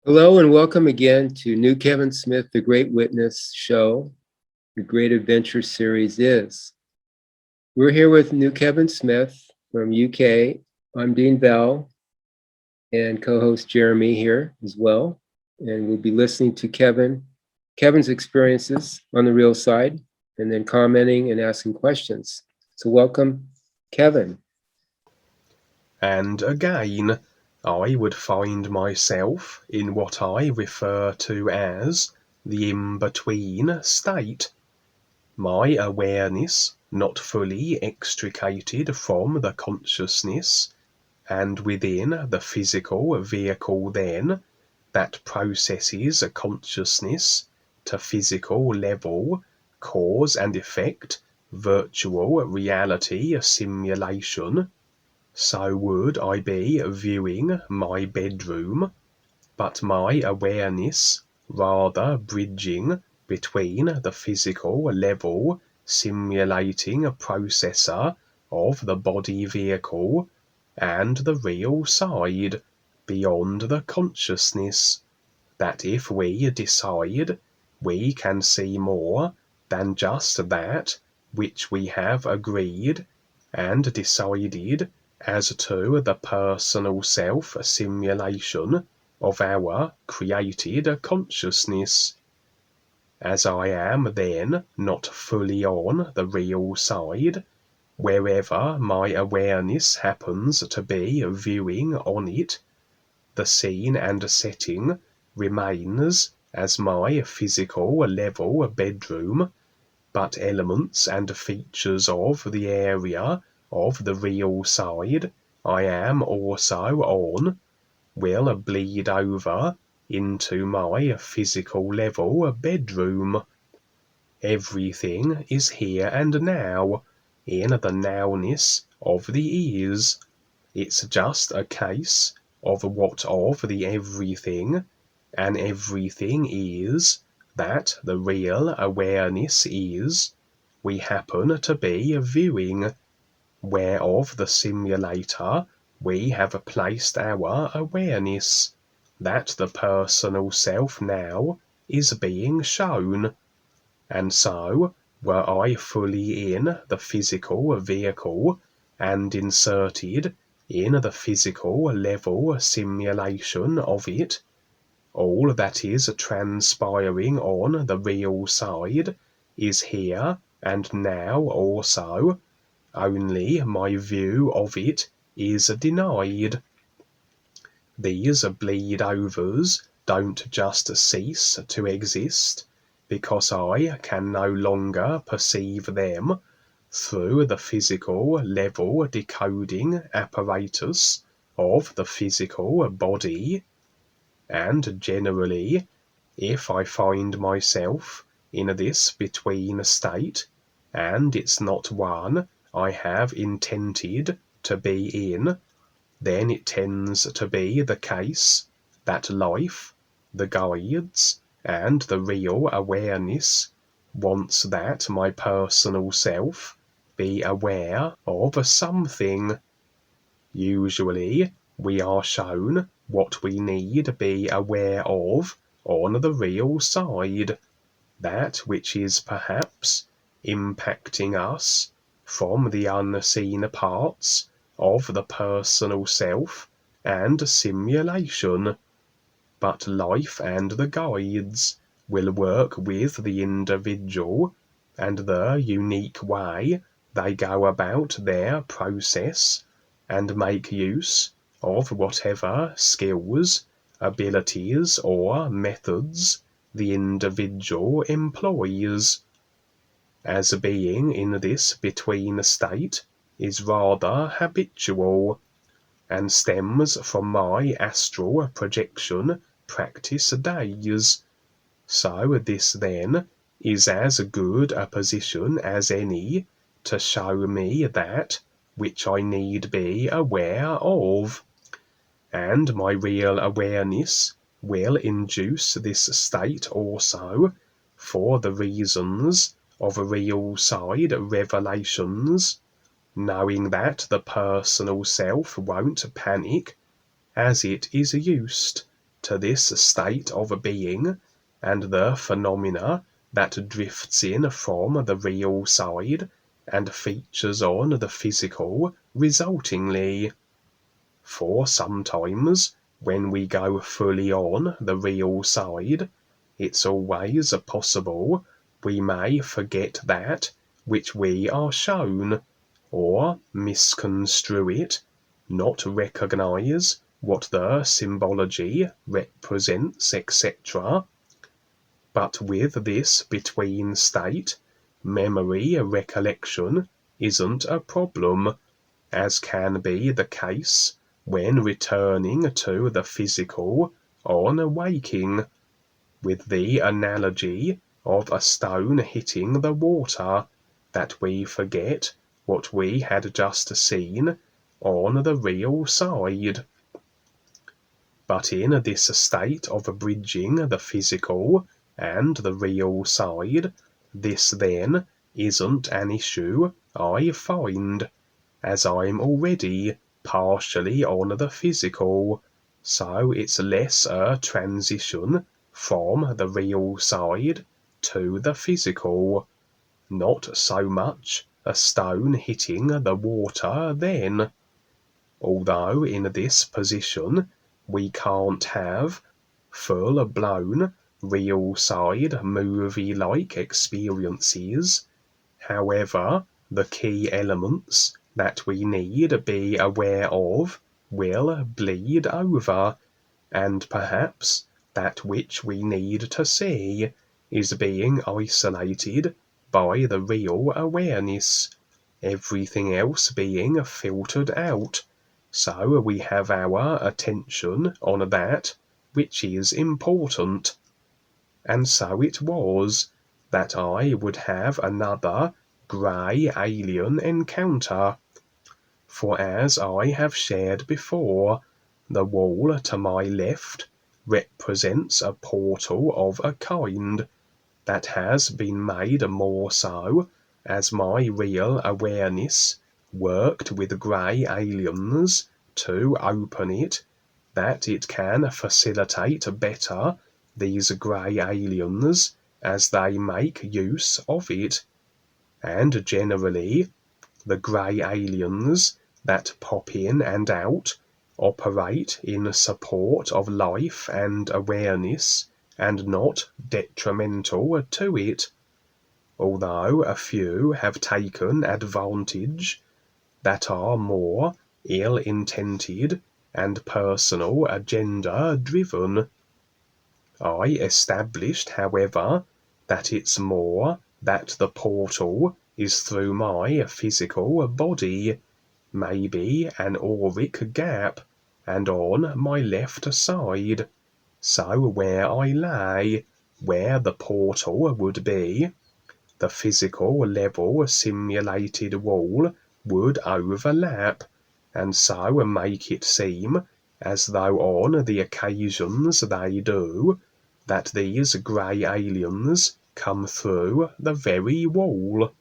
Hello and welcome again to New Kevin Smith, The Great Witness Show. The Great Adventure Series is. We're here with New Kevin Smith from UK. I'm Dean Bell and co-host Jeremy here as well. And we'll be listening to Kevin's experiences on the real side and then commenting and asking questions. So welcome, Kevin. And again, I would find myself in what I refer to as the in-between state. My awareness not fully extricated from the consciousness, and within the physical vehicle then, that processes a consciousness to physical level, cause and effect, virtual reality simulation. So would I be viewing my bedroom, but my awareness rather bridging between the physical level simulating processor of the body vehicle and the real side beyond the consciousness, that if we decide we can see more than just that which we have agreed and decided as to the personal self simulation of our created consciousness. As I am then not fully on the real side, wherever my awareness happens to be viewing on it, the scene and setting remains as my physical level bedroom, but elements and features of the area of the real side I am also on will bleed over into my physical level bedroom. Everything is here and now, in the nowness of the is. It's just a case of what of the everything, and everything is that the real awareness is, we happen to be viewing, whereof the simulator we have placed our awareness, that the personal self now is being shown. And so, were I fully in the physical vehicle and inserted in the physical level simulation of it, all that is transpiring on the real side is here and now also, only my view of it is denied. These bleed-overs don't just cease to exist because I can no longer perceive them through the physical level decoding apparatus of the physical body. And generally, if I find myself in this between state, and it's not one I have intended to be in, then it tends to be the case that life, the guides, and the real awareness wants that my personal self be aware of something. Usually, we are shown what we need be aware of on the real side, that which is perhaps impacting us from the unseen parts of the personal self and simulation. But life and the guides will work with the individual, and the unique way they go about their process, and make use of whatever skills, abilities, or methods the individual employs. As being in this between state is rather habitual, and stems from my astral projection practice days. So this then is as good a position as any to show me that which I need be aware of. And my real awareness will induce this state also, for the reasons of real side revelations, knowing that the personal self won't panic, as it is used to this state of being, and the phenomena that drifts in from the real side and features on the physical resultingly. For sometimes, when we go fully on the real side, it's always possible we may forget that which we are shown, or misconstrue it, not recognize what the symbology represents, etc. But with this between state, memory recollection isn't a problem, as can be the case when returning to the physical on waking, with the analogy of a stone hitting the water, that we forget what we had just seen on the real side. But in this state of bridging the physical and the real side, this then isn't an issue, I find, as I'm already partially on the physical, so it's less a transition from the real side to the physical, not so much a stone hitting the water then. Although in this position we can't have full-blown real side movie-like experiences, however, the key elements that we need be aware of will bleed over, and perhaps that which we need to see is being isolated by the real awareness, everything else being filtered out, so we have our attention on that which is important. And so it was that I would have another grey alien encounter, for as I have shared before, the wall to my left represents a portal of a kind that has been made more so as my real awareness worked with grey aliens to open it, that it can facilitate better these grey aliens as they make use of it. And generally, the grey aliens that pop in and out operate in support of life and awareness, and not detrimental to it, although a few have taken advantage that are more ill-intended and personal agenda driven. I established, however, that it's more that the portal is through my physical body, maybe an auric gap, and on my left side, so where I lay, where the portal would be, the physical level simulated wall would overlap, and so make it seem as though on the occasions they do, that these grey aliens come through the very wall.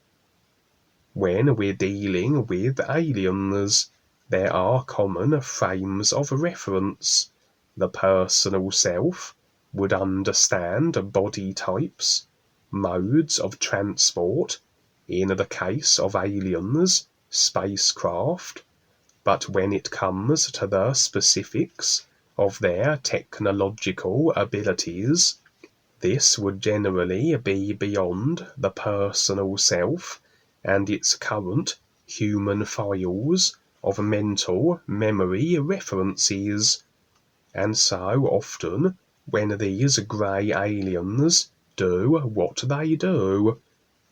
When we're dealing with aliens, there are common frames of reference. The personal self would understand body types, modes of transport, in the case of aliens, spacecraft, but when it comes to the specifics of their technological abilities, this would generally be beyond the personal self and its current human files of mental memory references. And so often, when these grey aliens do what they do,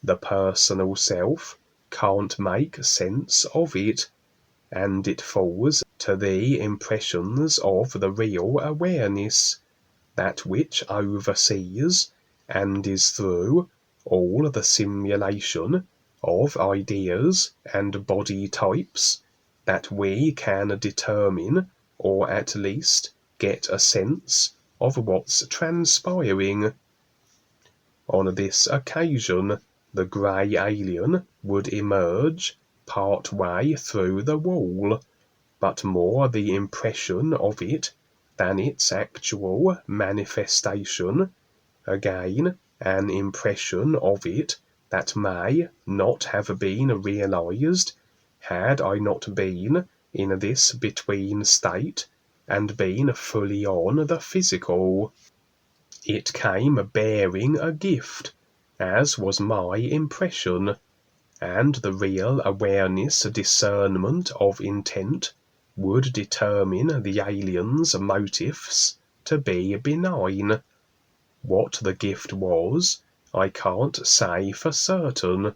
the personal self can't make sense of it, and it falls to the impressions of the real awareness, that which oversees and is through all the simulation of ideas and body types, that we can determine, or at least get a sense of what's transpiring. On this occasion, the grey alien would emerge part way through the wall, but more the impression of it than its actual manifestation, again an impression of it that may not have been realized had I not been in this between state and been fully on the physical. It came bearing a gift, as was my impression, and the real awareness discernment of intent would determine the alien's motives to be benign. What the gift was, I can't say for certain,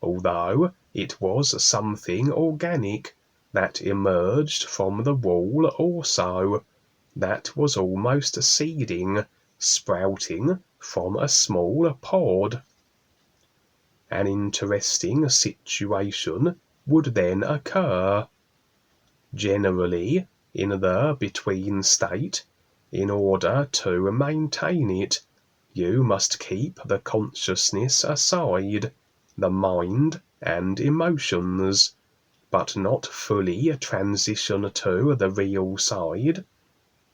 although it was something organic that emerged from the wall also, that was almost seeding, sprouting from a small pod. An interesting situation would then occur. Generally, in the between state, in order to maintain it, you must keep the consciousness aside, the mind and emotions, but not fully transition to the real side.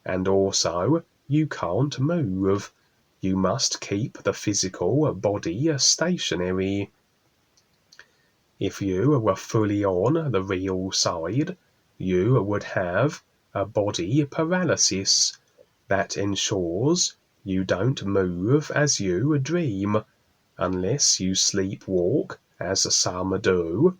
And also, you can't move. You must keep the physical body stationary. If you were fully on the real side, you would have a body paralysis that ensures you don't move as you dream, unless you sleepwalk as some do.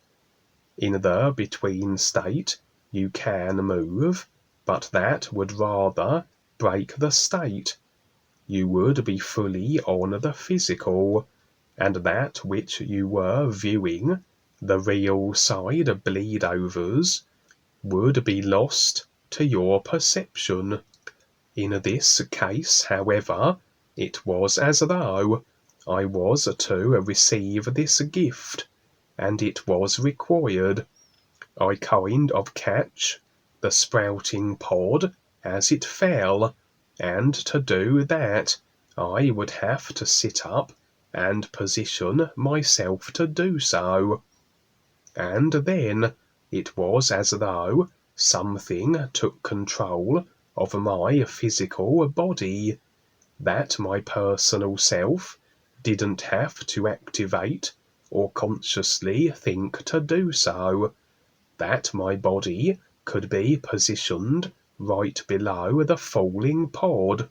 In the between state, you can move, but that would rather break the state. You would be fully on the physical, and that which you were viewing, the real side bleedovers, would be lost to your perception. In this case, however, it was as though I was to receive this gift, and it was required. I kind of catch the sprouting pod as it fell, and to do that I would have to sit up and position myself to do so. And then it was as though something took control of my physical body, that my personal self didn't have to activate or consciously think to do so, that my body could be positioned right below the falling pod.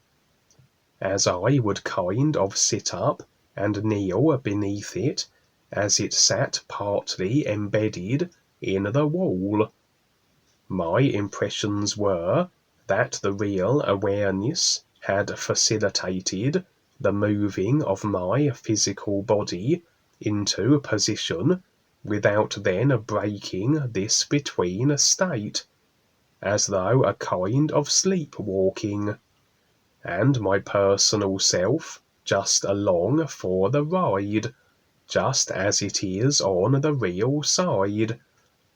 As I would kind of sit up and kneel beneath it, as it sat partly embedded in the wall. My impressions were that the real awareness had facilitated the moving of my physical body into position without then breaking this between state, as though a kind of sleepwalking, and my personal self just along for the ride, just as it is on the real side,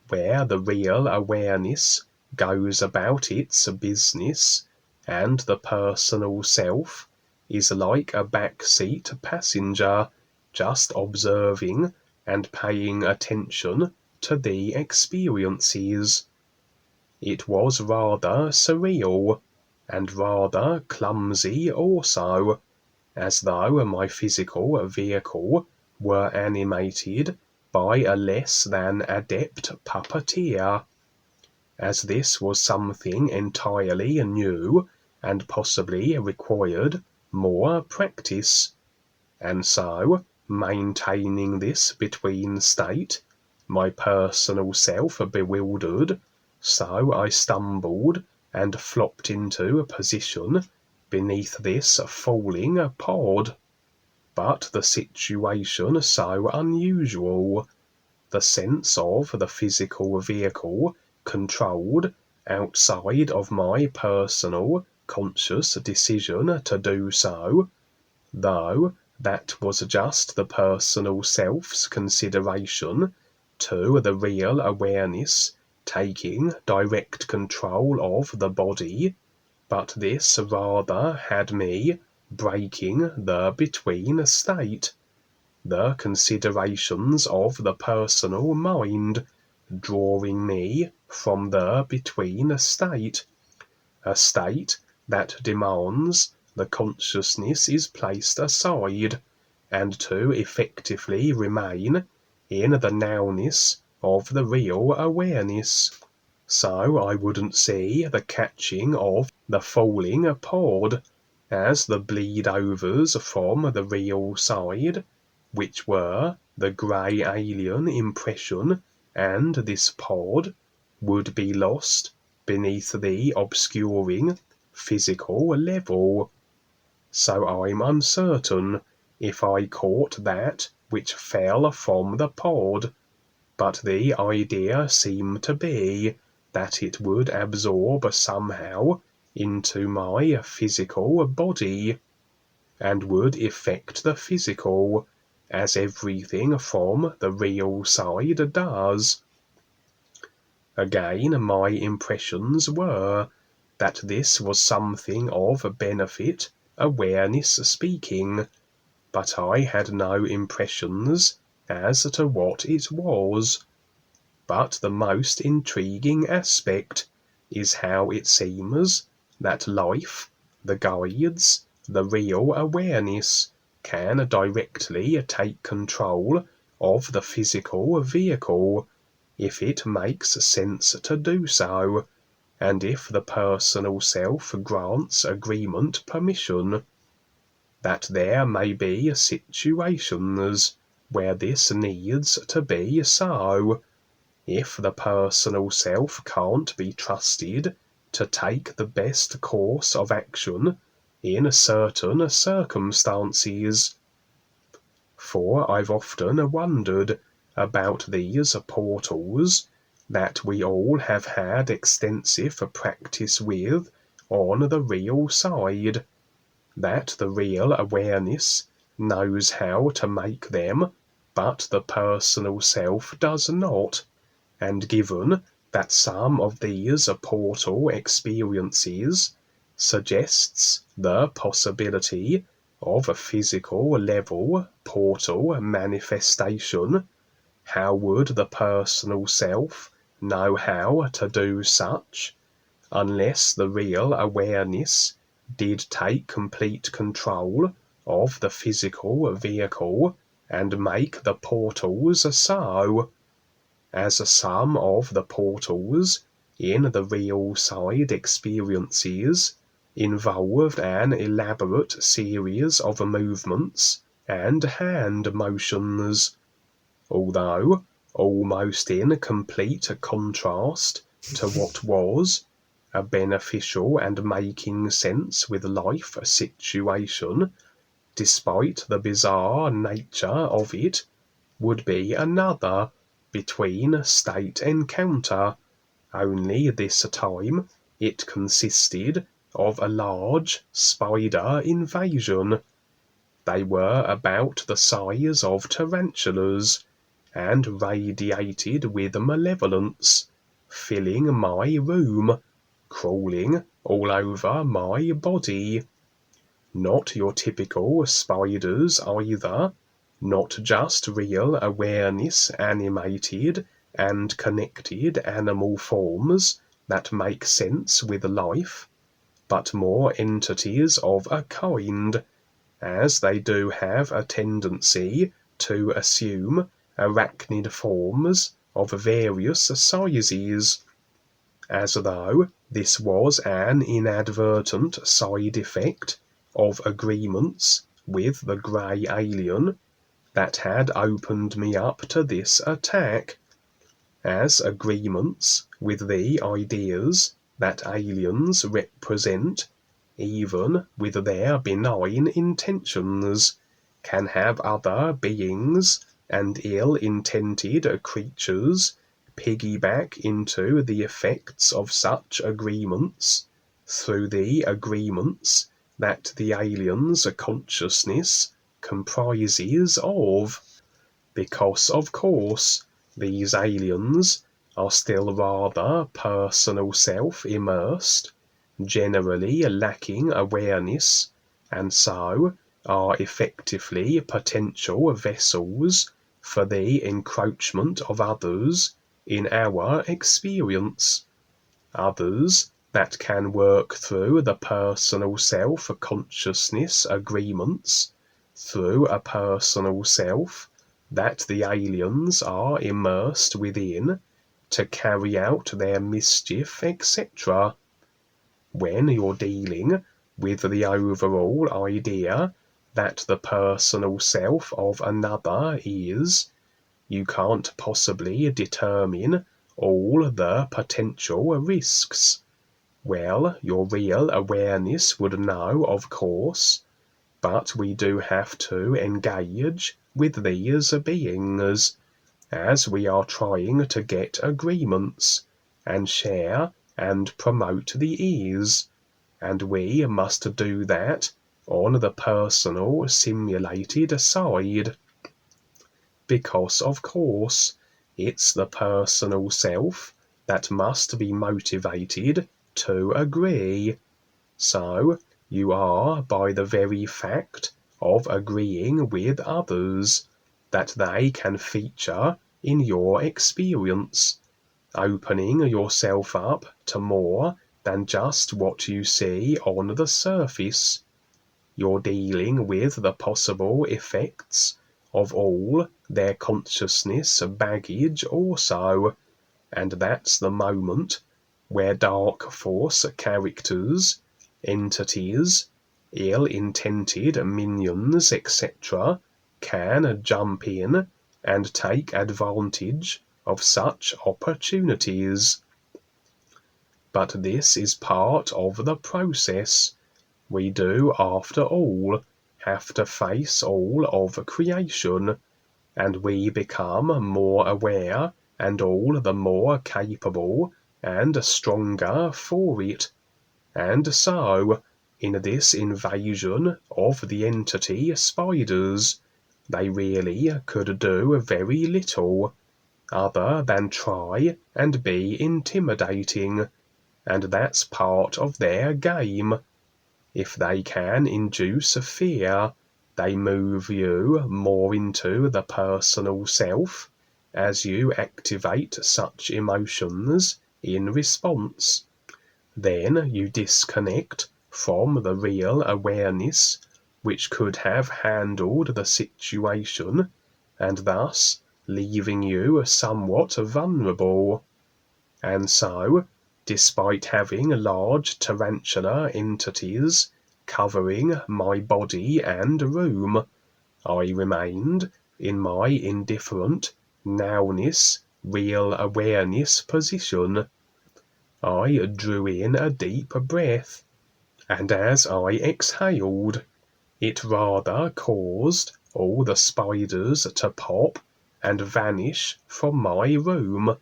where the real awareness goes about its business, and the personal self is like a backseat passenger, just observing and paying attention to the experiences. It was rather surreal, and rather clumsy also, as though my physical vehicle were animated by a less than adept puppeteer. As this was something entirely new and possibly required more practice, and so, maintaining this between state, my personal self bewildered, so I stumbled and flopped into a position beneath this falling pod. But the situation so unusual, the sense of the physical vehicle controlled outside of my personal conscious decision to do so, though that was just the personal self's consideration to the real awareness taking direct control of the body, but this rather had me breaking the between state, the considerations of the personal mind drawing me from the between state, a state that demands the consciousness is placed aside, and to effectively remain in the nowness of the real awareness. So I wouldn't see the catching of the falling pod as the bleed-overs from the real side, which were the grey alien impression, and this pod would be lost beneath the obscuring physical level. So I'm uncertain if I caught that which fell from the pod, but the idea seemed to be that it would absorb somehow into my physical body, and would affect the physical, as everything from the real side does. Again, my impressions were that this was something of benefit, awareness speaking, but I had no impressions as to what it was. But the most intriguing aspect is how it seems that life, the guides, the real awareness, can directly take control of the physical vehicle, if it makes sense to do so, and if the personal self grants agreement permission. That there may be situations where this needs to be so, if the personal self can't be trusted to take the best course of action in certain circumstances. For I've often wondered about these portals that we all have had extensive practice with on the real side, that the real awareness knows how to make them, but the personal self does not, and given that some of these portal experiences suggests the possibility of a physical level portal manifestation, how would the personal self know how to do such, unless the real awareness did take complete control of the physical vehicle and make the portals so? As some of the portals in the real side experiences involved an elaborate series of movements and hand motions, although almost in complete contrast to what was a beneficial and making sense with life situation, despite the bizarre nature of it, would be another between state encounter, only this time it consisted of a large spider invasion. They were about the size of tarantulas, and radiated with malevolence, filling my room, crawling all over my body. Not your typical spiders either, not just real awareness animated and connected animal forms that make sense with life, but more entities of a kind, as they do have a tendency to assume arachnid forms of various sizes, as though this was an inadvertent side effect of agreements with the grey alien that had opened me up to this attack, as agreements with the ideas that aliens represent, even with their benign intentions, can have other beings and ill-intended creatures piggyback into the effects of such agreements through the agreements that the alien's consciousness comprises of, because of course these aliens are still rather personal self immersed, generally lacking awareness, and so are effectively potential vessels for the encroachment of others in our experience. Others that can work through the personal self-consciousness agreements, through a personal self that the aliens are immersed within to carry out their mischief, etc. When you're dealing with the overall idea that the personal self of another is, you can't possibly determine all the potential risks. Well, your real awareness would know, of course, but we do have to engage with these beings as we are trying to get agreements and share and promote the ease, and we must do that on the personal simulated side, because of course it's the personal self that must be motivated to agree. So you are, by the very fact of agreeing with others, that they can feature in your experience, opening yourself up to more than just what you see on the surface. You're dealing with the possible effects of all their consciousness baggage also, and that's the moment where dark force characters, entities, ill-intended minions, etc., can jump in and take advantage of such opportunities. But this is part of the process. We do, after all, have to face all of creation, and we become more aware and all the more capable and stronger for it. And so, in this invasion of the entity spiders, they really could do very little, other than try and be intimidating, and that's part of their game. If they can induce fear, they move you more into the personal self as you activate such emotions in response. Then you disconnect from the real awareness which could have handled the situation, and thus leaving you somewhat vulnerable. And so, despite having large tarantula entities covering my body and room, I remained in my indifferent nowness, real awareness position. I drew in a deep breath, and as I exhaled, it rather caused all the spiders to pop and vanish from my room.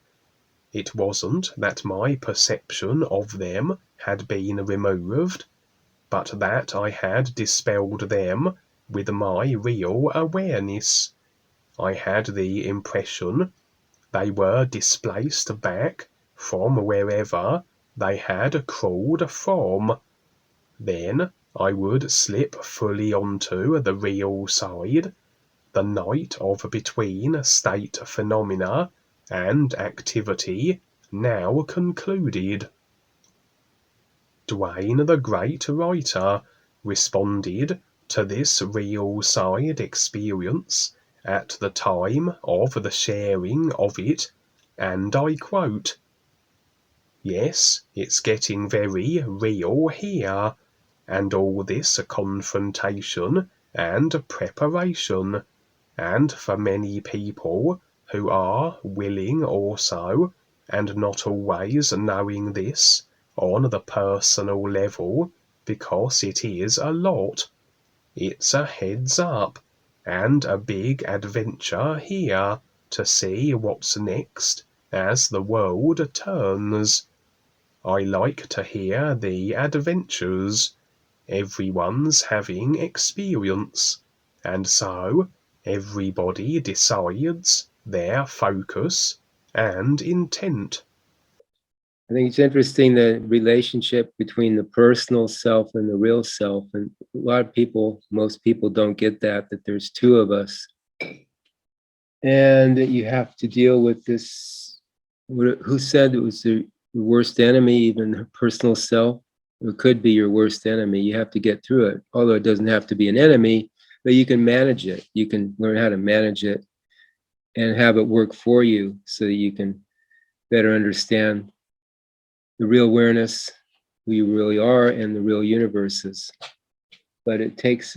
It wasn't that my perception of them had been removed, but that I had dispelled them with my real awareness. I had the impression they were displaced back from wherever they had crawled from. Then I would slip fully onto the real side. The night of between state phenomena and activity now concluded. Duane the great writer responded to this real side experience at the time of the sharing of it, and I quote, "Yes, it's getting very real here, and all this confrontation and preparation, and for many people who are willing also, and not always knowing this on the personal level, because it is a lot. It's a heads up, and a big adventure here to see what's next as the world turns. I like to hear the adventures. Everyone's having experience, and so everybody decides their focus and intent." I think it's interesting the relationship between the personal self and the real self. And a lot of people, most people don't get that there's two of us. And that you have to deal with this, who said it was the your worst enemy, even a personal self, it could be your worst enemy. You have to get through it, although it doesn't have to be an enemy, but you can manage it. You can learn how to manage it and have it work for you so that you can better understand the real awareness, who you really are, and the real universes. But it takes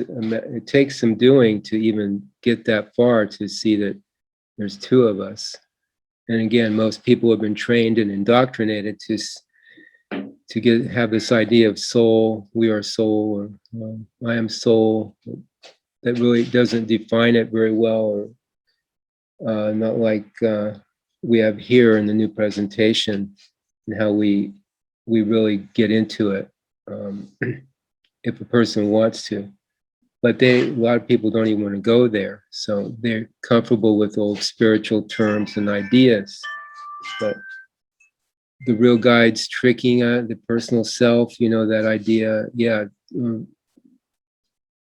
some doing to even get that far, to see that there's two of us. And again, most people have been trained and indoctrinated to have this idea of soul, we are soul, or I am soul. That really doesn't define it very well, or not like we have here in the new presentation, and how we really get into it, if a person wants to. But a lot of people don't even want to go there, so they're comfortable with old spiritual terms and ideas. But the real guide's tricking the personal self, that idea,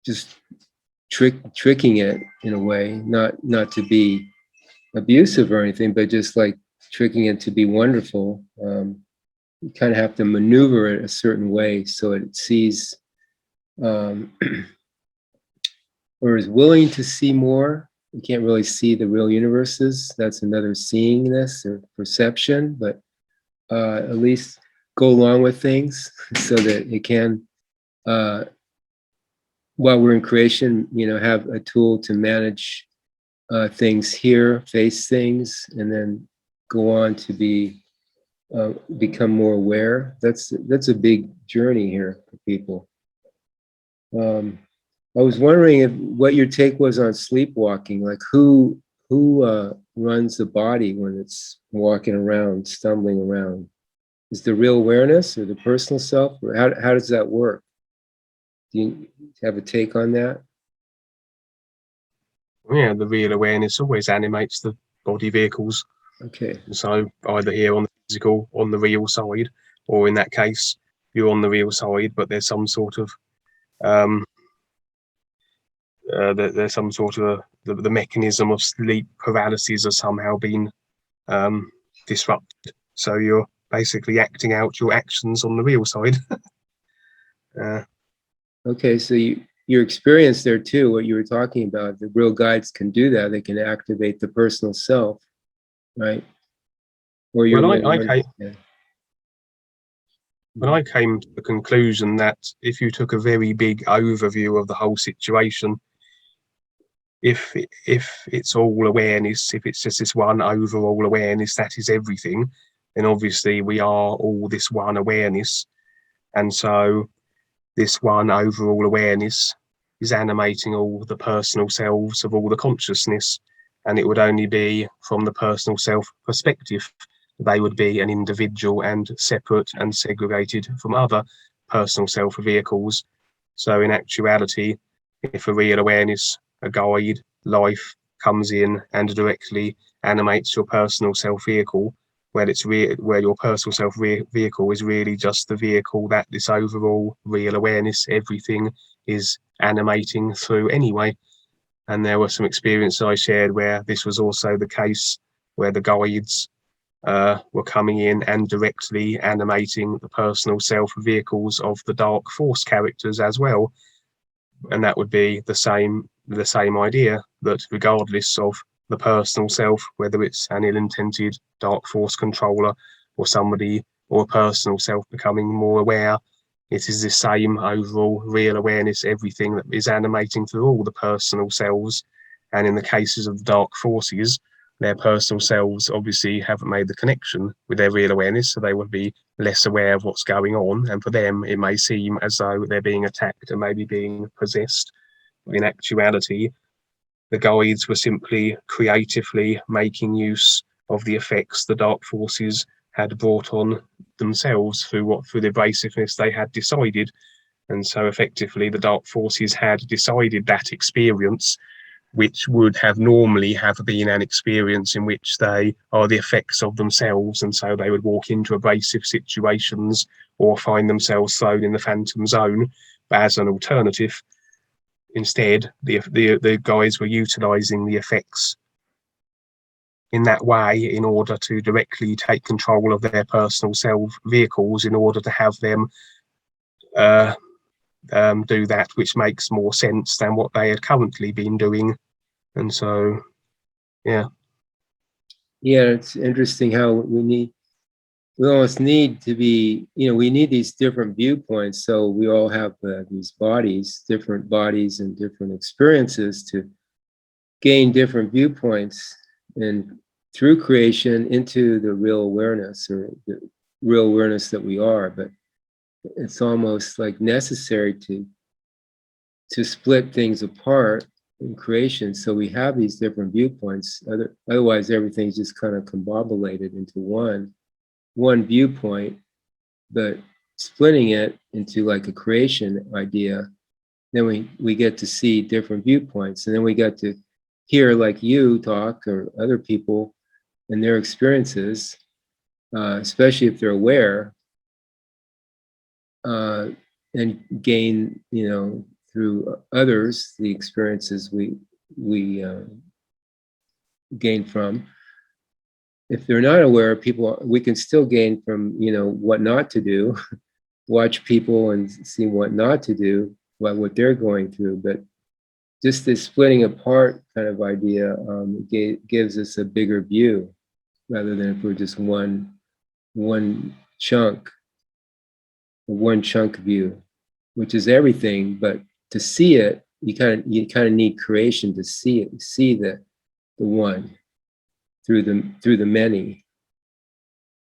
just tricking it in a way, not to be abusive or anything, but just like tricking it to be wonderful. You kind of have to maneuver it a certain way so it sees, or is willing to see more. You can't really see the real universes. That's another seeingness or perception, but at least go along with things so that it can, while we're in creation, have a tool to manage things here, face things, and then go on to become more aware. That's a big journey here for people. I was wondering what your take was on sleepwalking. Like who runs the body when it's walking around, stumbling around? Is the real awareness or the personal self? Or how does that work? Do you have a take on that? Yeah, the real awareness always animates the body vehicles. Okay. So either here on the physical, on the real side, or in that case, you're on the real side, but there's some sort of the mechanism of sleep paralysis has somehow been disrupted. So you're basically acting out your actions on the real side. Okay, so your experience there too, what you were talking about, the real guides can do that. They can activate the personal self, right? Or your When I came to the conclusion that if you took a very big overview of the whole situation, if it's all awareness, if it's just this one overall awareness that is everything, then obviously we are all this one awareness. And so this one overall awareness is animating all the personal selves of all the consciousness. And it would only be from the personal self perspective. They would be an individual and separate and segregated from other personal self vehicles. So in actuality, if a real awareness, a guide, life comes in and directly animates your personal self vehicle, where your personal self vehicle is really just the vehicle that this overall real awareness, everything is animating through anyway. And there were some experiences I shared where this was also the case, where the guides were coming in and directly animating the personal self vehicles of the dark force characters as well. And that would be the same idea, that regardless of the personal self, whether it's an ill-intended dark force controller or somebody or a personal self becoming more aware, it is the same overall real awareness, everything that is animating through all the personal selves. And in the cases of the dark forces, their personal selves obviously haven't made the connection with their real awareness, so they would be less aware of what's going on. And for them, it may seem as though they're being attacked and maybe being possessed. But in actuality, the guides were simply creatively making use of the effects the dark forces had brought on themselves through the abrasiveness they had decided. And so effectively, the dark forces had decided that experience, which would have normally have been an experience in which they are the effects of themselves, and so they would walk into abrasive situations or find themselves thrown in the phantom zone. But as an alternative, instead, the guys were utilizing the effects in that way in order to directly take control of their personal self vehicles in order to have them do that which makes more sense than what they had currently been doing. And so, yeah. Yeah, it's interesting how we almost need to be, we need these different viewpoints. So we all have these bodies, different bodies and different experiences to gain different viewpoints and through creation into the real awareness or the real awareness that we are. But it's almost like necessary to split things apart in creation. So we have these different viewpoints. Otherwise, everything's just kind of combobulated into one viewpoint, but splitting it into like a creation idea, then we get to see different viewpoints. And then we get to hear like you talk or other people and their experiences, especially if they're aware, and gain, through others, the experiences we gain from. If they're not aware, people, we can still gain from, what not to do, watch people and see what not to do, what they're going through. But just this splitting apart kind of idea gives us a bigger view rather than if we're just one chunk view, which is everything. But to see it, you kind of need creation to see it, see the one through the many.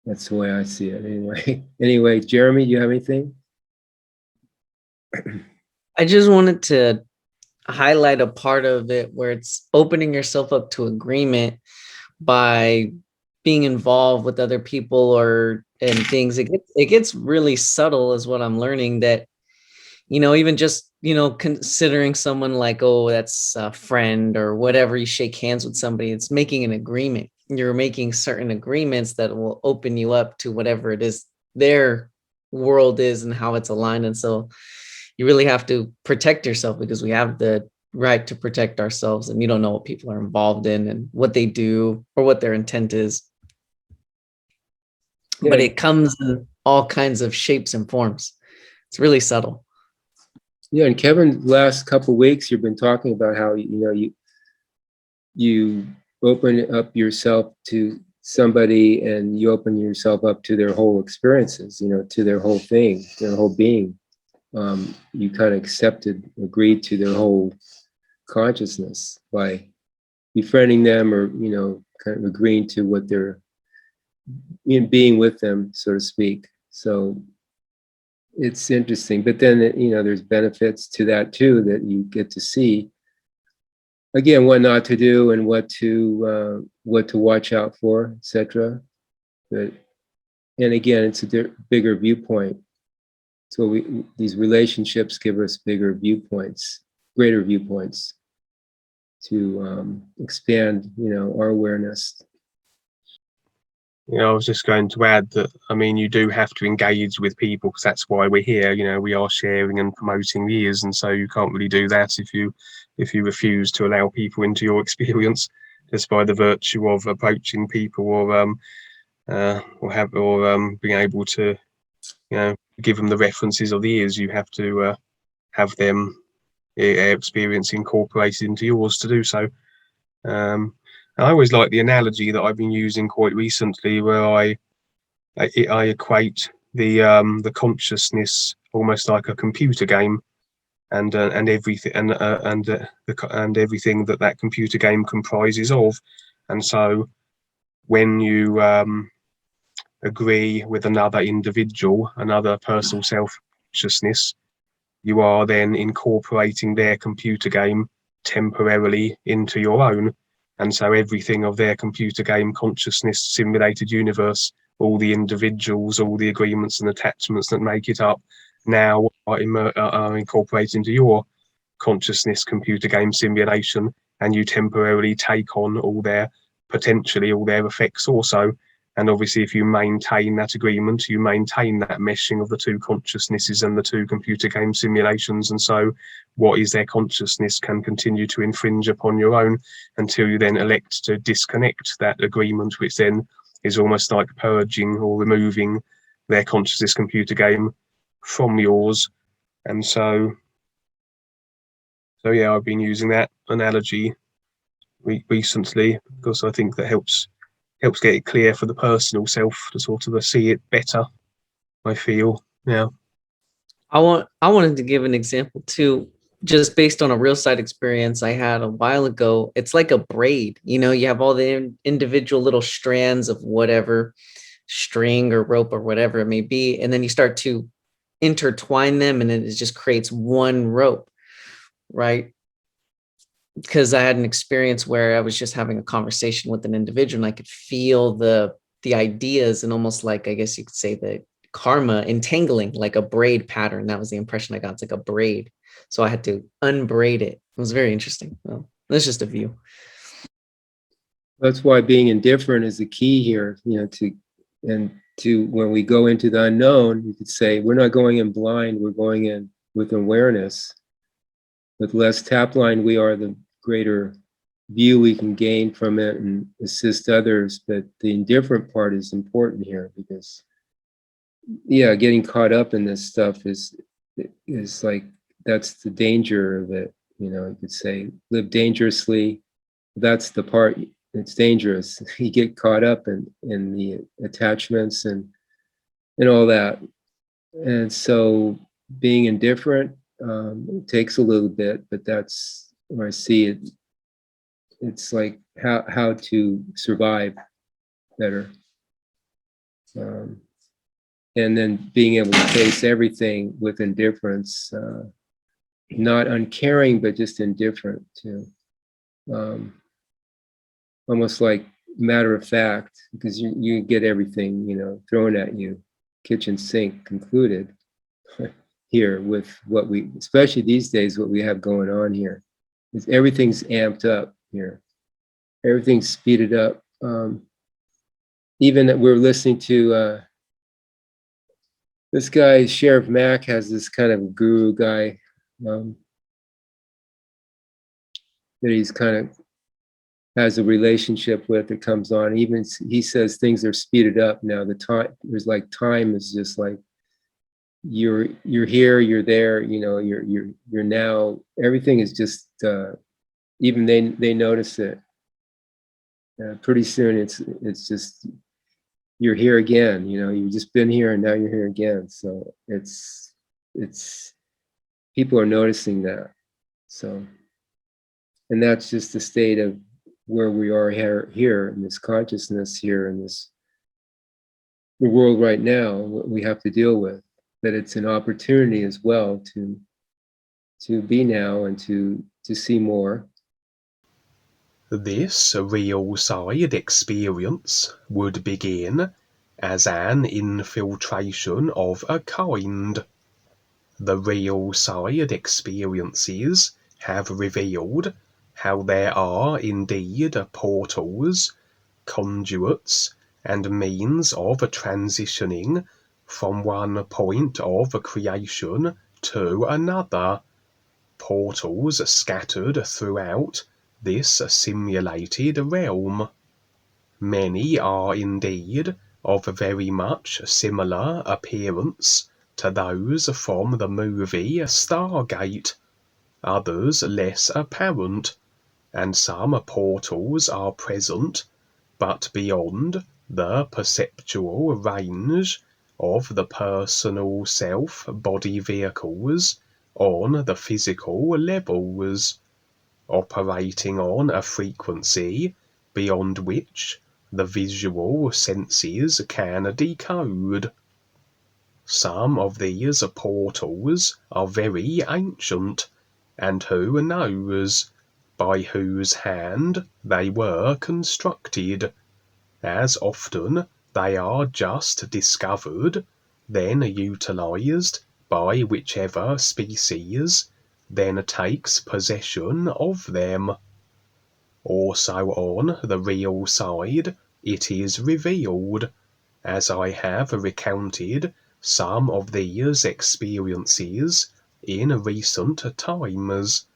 That's the way I see it anyway. Anyway, Jeremy, do you have anything? I just wanted to highlight a part of it where it's opening yourself up to agreement by being involved with other people and things. It gets really subtle is what I'm learning, that, even just, considering someone like, oh, that's a friend or whatever, you shake hands with somebody, it's making an agreement. You're making certain agreements that will open you up to whatever it is their world is and how it's aligned. And so you really have to protect yourself, because we have the right to protect ourselves, and you don't know what people are involved in and what they do or what their intent is. Yeah. But it comes in all kinds of shapes and forms. It's really subtle. Yeah, and Kevin, last couple of weeks, you've been talking about how, you open up yourself to somebody and you open yourself up to their whole experiences, to their whole thing, their whole being. You kind of agreed to their whole consciousness by befriending them or, kind of agreeing to what they're being with them, so to speak. So it's interesting, but then, there's benefits to that too, that you get to see, again, what not to do and what to watch out for, etc. But, and again, it's a bigger viewpoint. So these relationships give us bigger viewpoints, greater viewpoints to expand, our awareness. I was just going to add that, you do have to engage with people, because that's why we're here. We are sharing and promoting the ears, and so you can't really do that if you refuse to allow people into your experience, just by the virtue of approaching people or being able to, give them the references of the ears. You have to have them experience incorporated into yours to do so. I always like the analogy that I've been using quite recently, where I equate the consciousness almost like a computer game, and everything and everything that computer game comprises of. And so when you agree with another individual, another personal self-consciousness, you are then incorporating their computer game temporarily into your own. And so everything of their computer game consciousness simulated universe, all the individuals, all the agreements and attachments that make it up, now are incorporated into your consciousness computer game simulation, and you temporarily take on potentially all their effects also. And obviously, if you maintain that agreement, you maintain that meshing of the two consciousnesses and the two computer game simulations. And so what is their consciousness can continue to infringe upon your own until you then elect to disconnect that agreement, which then is almost like purging or removing their consciousness computer game from yours. And so yeah, I've been using that analogy recently because I think that helps get it clear for the personal self to sort of see it better, I feel. Yeah. I wanted to give an example too, just based on a real side experience I had a while ago. It's like a braid, you know, you have all the individual little strands of whatever string or rope or whatever it may be, and then you start to intertwine them and it just creates one rope, right? Because I had an experience where I was just having a conversation with an individual and I could feel the ideas and almost like, I guess you could say, the karma entangling like a braid pattern. That was the impression I got. It's like a braid. So I had to unbraid it. It was very interesting. Well, that's just a view. That's why being indifferent is the key here, you know, to when we go into the unknown, you could say, we're not going in blind, we're going in with awareness. With less tap line, we are the greater view we can gain from it and assist others. But the indifferent part is important here because, yeah, getting caught up in this stuff is like, that's the danger of it. You know, you could say live dangerously. That's the part that's dangerous. You get caught up in the attachments and all that. And so being indifferent, it takes a little bit, but that's where I see it. It's like how to survive better. And then being able to face everything with indifference, not uncaring, but just indifferent too. Almost like matter of fact, because you get everything, you know, thrown at you, kitchen sink included. Here with what we, especially these days, what we have going on here is everything's amped up here. Everything's speeded up. Even that we're listening to this guy, Sheriff Mack, has this kind of guru guy that he's kind of has a relationship with that comes on. Even he says things are speeded up now. The time, there's like time is just like, you're here, you're there, you know, you're now, everything is just even they notice it. Pretty soon it's just, you're here again, you know, you've just been here and now you're here again. So it's people are noticing that. So, and that's just the state of where we are here in this consciousness here in this the world right now, what we have to deal with. That it's an opportunity as well to be now and to see more. This real side experience would begin as an infiltration of a kind. The real side experiences have revealed how there are indeed portals, conduits, and means of transitioning from one point of creation to another, portals scattered throughout this simulated realm. Many are indeed of very much similar appearance to those from the movie Stargate, others less apparent, and some portals are present but beyond the perceptual range of the personal self-body vehicles on the physical levels, operating on a frequency beyond which the visual senses can decode. Some of these portals are very ancient, and who knows by whose hand they were constructed. As often they are just discovered, then utilized by whichever species then takes possession of them. Also on the real side, it is revealed, as I have recounted some of these experiences in recent times,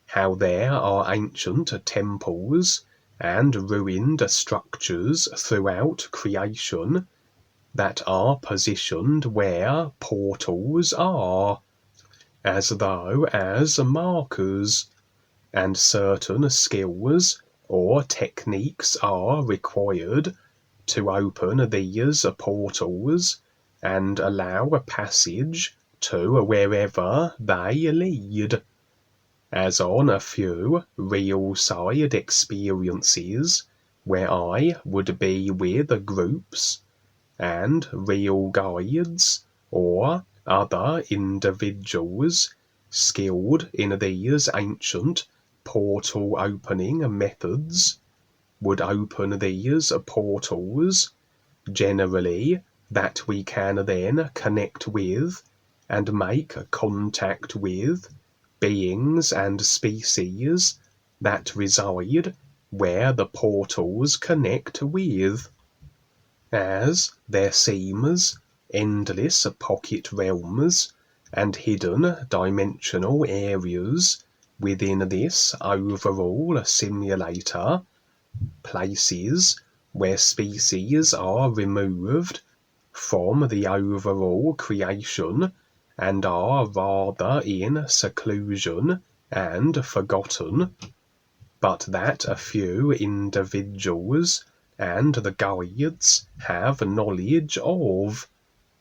how there are ancient temples and ruined structures throughout creation that are positioned where portals are, as though as markers, and certain skills or techniques are required to open these portals and allow a passage to wherever they lead, as on a few real side experiences where I would be with groups and real guides or other individuals skilled in these ancient portal opening methods would open these portals, generally that we can then connect with and make contact with beings and species that reside where the portals connect with, as there seems endless pocket realms and hidden dimensional areas within this overall simulator, places where species are removed from the overall creation and are rather in seclusion and forgotten, but that a few individuals and the guides have knowledge of,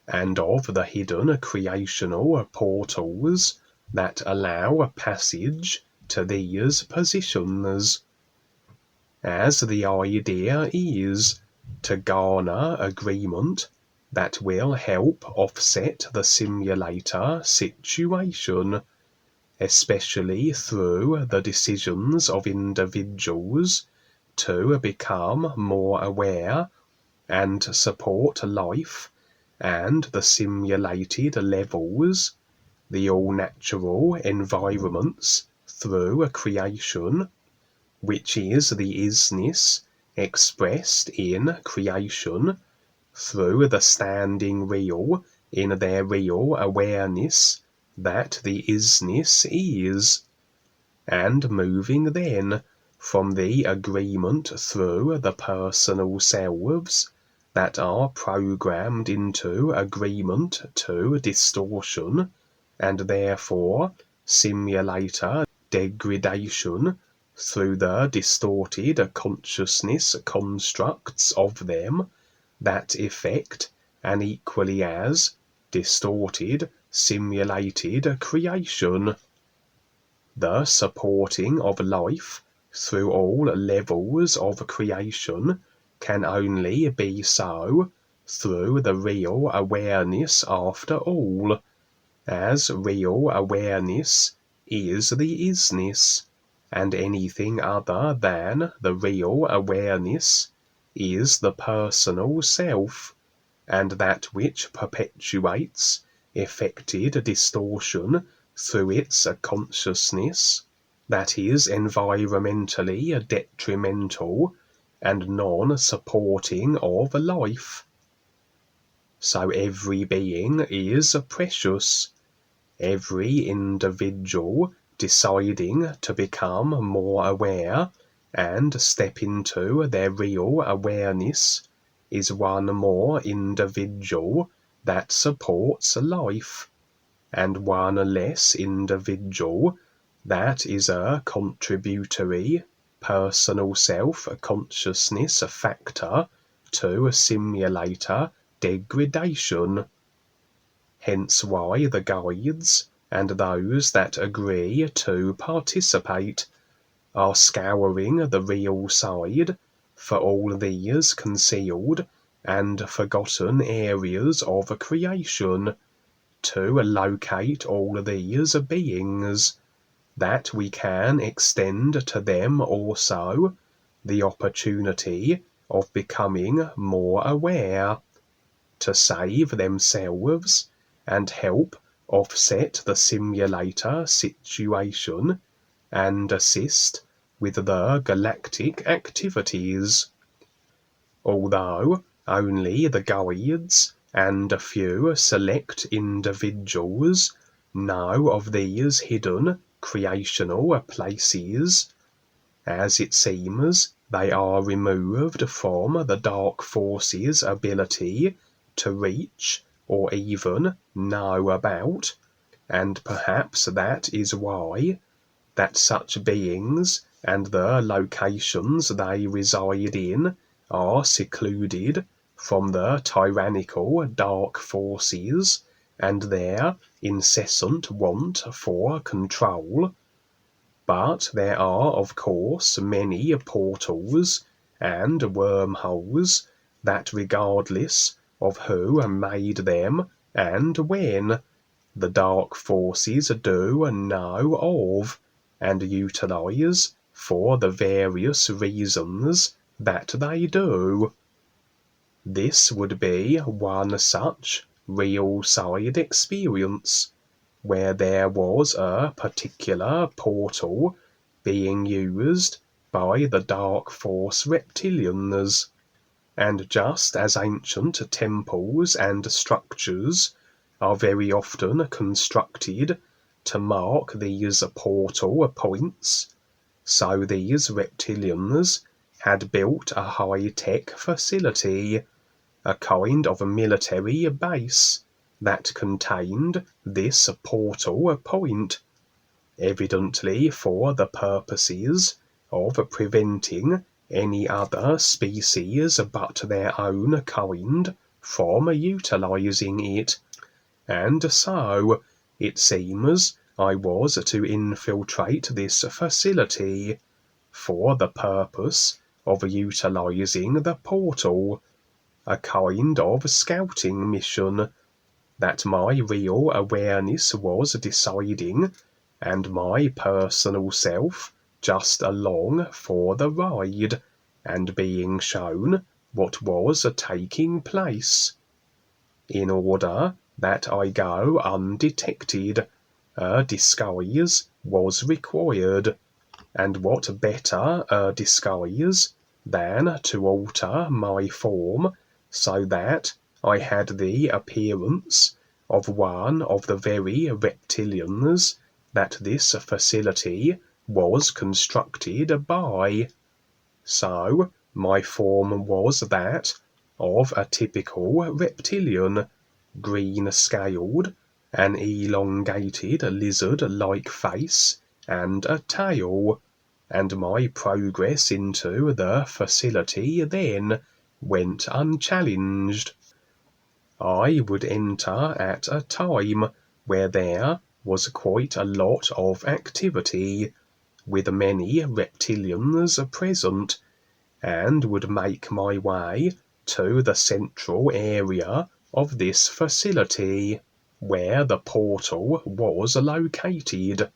and of the hidden creational portals that allow a passage to these positions, as the idea is to garner agreement that will help offset the simulator situation, especially through the decisions of individuals to become more aware and support life and the simulated levels, the all-natural environments through creation, which is the isness expressed in creation, through the standing real in their real awareness that the isness is, and moving then from the agreement through the personal selves that are programmed into agreement to distortion, and therefore simulator degradation through the distorted consciousness constructs of them that effect an equally as distorted simulated creation. The supporting of life through all levels of creation can only be so through the real awareness after all, as real awareness is the isness, and anything other than the real awareness is the personal self, and that which perpetuates effected distortion through its consciousness, that is environmentally detrimental and non-supporting of life. So every being is precious. Every individual deciding to become more aware and step into their real awareness is one more individual that supports life, and one less individual that is a contributory personal self-consciousness factor to simulator degradation. Hence why the guides and those that agree to participate are scouring the real side for all these concealed and forgotten areas of creation, to locate all these beings, that we can extend to them also the opportunity of becoming more aware, to save themselves and help offset the simulator situation and assist with the galactic activities. although only the guides and a few select individuals know of these hidden creational places, as it seems they are removed from the dark forces' ability to reach or even know about, and perhaps that is why that such beings and the locations they reside in are secluded from the tyrannical dark forces and their incessant want for control. But there are, of course, many portals and wormholes that, regardless of who made them and when, the dark forces do know of and utilize for the various reasons that they do. This would be one such real side experience, where there was a particular portal being used by the dark force reptilians, and just as ancient temples and structures are very often constructed to mark these portal points, so these reptilians had built a high-tech facility, a kind of a military base that contained this portal point, evidently for the purposes of preventing any other species but their own kind from utilizing it. And so, it seems, I was to infiltrate this facility for the purpose of utilizing the portal, a kind of scouting mission that my real awareness was deciding, and my personal self just along for the ride and being shown what was taking place. In order that I go undetected, a disguise was required, and what better a disguise than to alter my form so that I had the appearance of one of the very reptilians that this facility was constructed by. So my form was that of a typical reptilian, green-scaled, an elongated lizard-like face and a tail, and my progress into the facility then went unchallenged. I would enter at a time where there was quite a lot of activity, with many reptilians present, and would make my way to the central area of this facility, where the portal was located.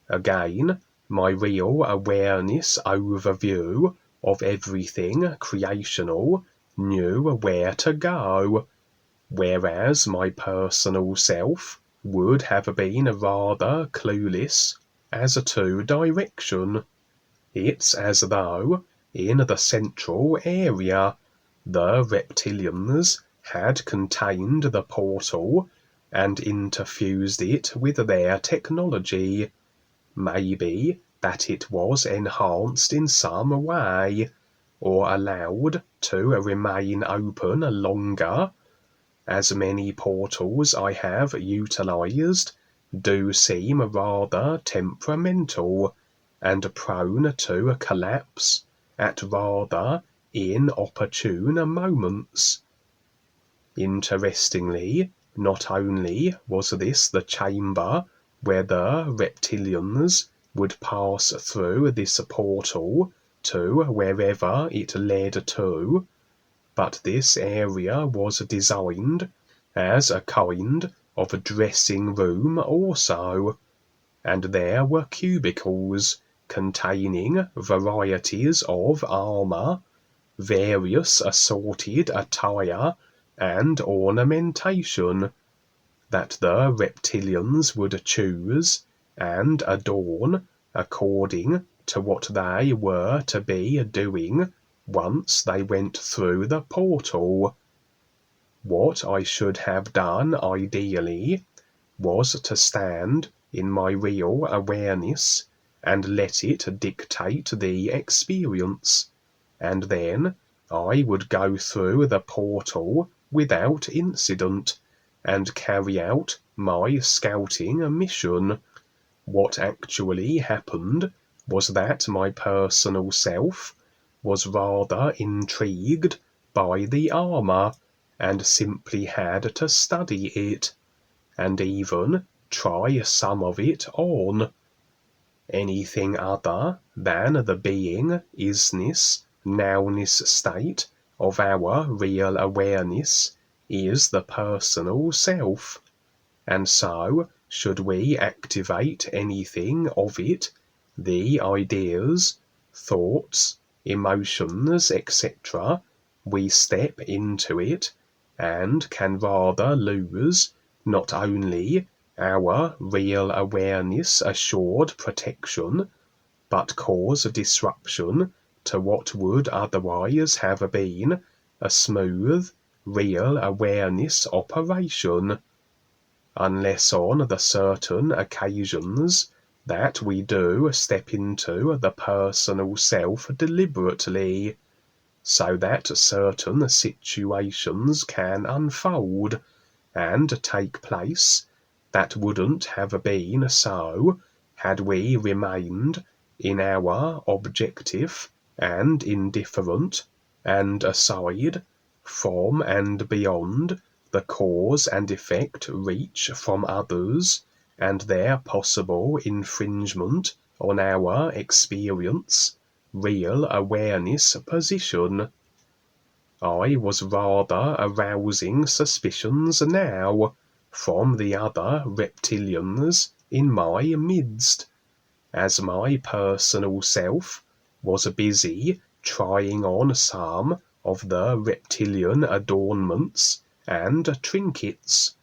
Again, my real awareness overview of everything creational knew where to go, whereas my personal self would have been rather clueless as to direction. It's as though, in the central area, the reptilians had contained the portal and interfused it with their technology. Maybe that it was enhanced in some way, or allowed to remain open longer. As many portals I have utilized do seem rather temperamental and prone to collapse at rather inopportune moments. Interestingly, not only was this the chamber where the reptilians would pass through this portal to wherever it led to, but this area was designed as a kind of dressing room also, and there were cubicles containing varieties of armor, various assorted attire and ornamentation that the reptilians would choose and adorn according to what they were to be doing once they went through the portal. What I should have done ideally was to stand in my real awareness and let it dictate the experience, and then I would go through the portal without incident and carry out my scouting mission. What actually happened was that my personal self was rather intrigued by the armor and simply had to study it, and even try some of it on. Anything other than the being, isness, nowness state of our real awareness is the personal self, and so should we activate anything of it, the ideas, thoughts, emotions, etc., we step into it and can rather lose not only our real awareness assured protection, but cause disruption to what would otherwise have been a smooth, real awareness operation. Unless on the certain occasions that we do step into the personal self deliberately, so that certain situations can unfold and take place that wouldn't have been so had we remained in our objective and indifferent and aside from and beyond the cause and effect reach from others and their possible infringement on our experience, real awareness position. I was rather arousing suspicions now from the other reptilians in my midst, as my personal self was busy trying on some of the reptilian adornments and trinkets.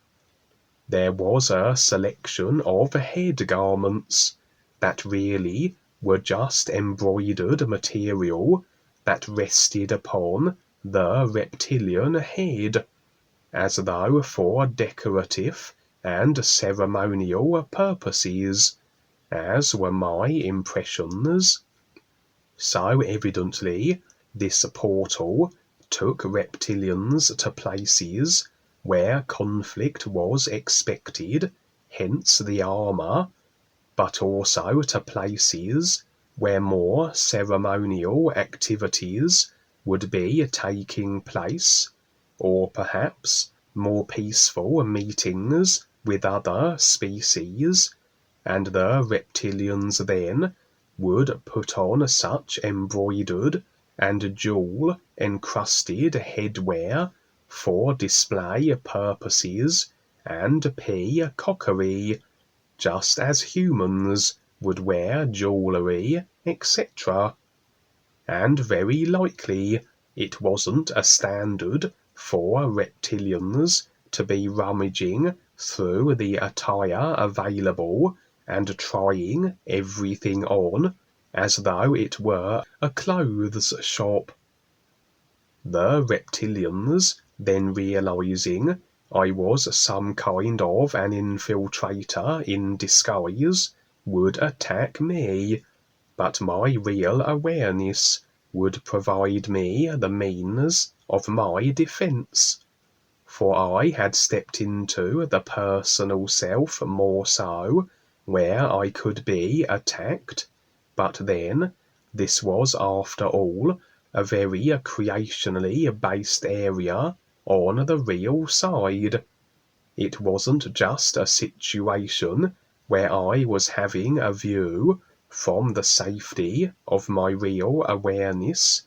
There was a selection of head garments that really were just embroidered material that rested upon the reptilian head, as though for decorative and ceremonial purposes, as were my impressions. So evidently this portal took reptilians to places where conflict was expected, hence the armor, but also to places where more ceremonial activities would be taking place, or perhaps more peaceful meetings with other species, and the reptilians then would put on such embroidered and jewel-encrusted headwear for display purposes and peacockery, just as humans would wear jewellery, etc. And very likely it wasn't a standard for reptilians to be rummaging through the attire available and trying everything on as though it were a clothes shop. The reptilians, then realizing I was some kind of an infiltrator in disguise, would attack me, but my real awareness would provide me the means of my defense. For I had stepped into the personal self more so, where I could be attacked, but then this was after all a very creationally based area on the real side. It wasn't just a situation where I was having a view from the safety of my real awareness,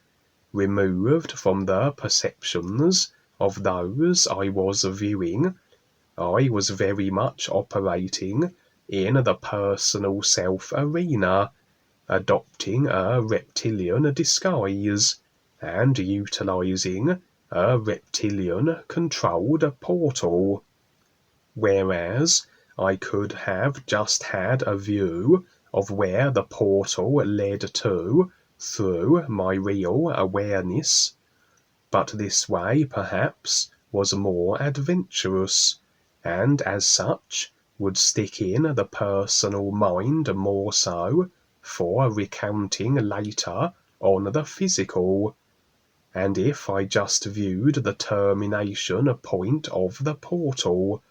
removed from the perceptions of those I was viewing. I was very much operating in the personal self arena, adopting a reptilian disguise and utilizing a reptilian-controlled portal. Whereas I could have just had a view of where the portal led to through my real awareness, but this way perhaps was more adventurous, and as such would stick in the personal mind more so for recounting later on the physical. And if I just viewed the termination point of the portal,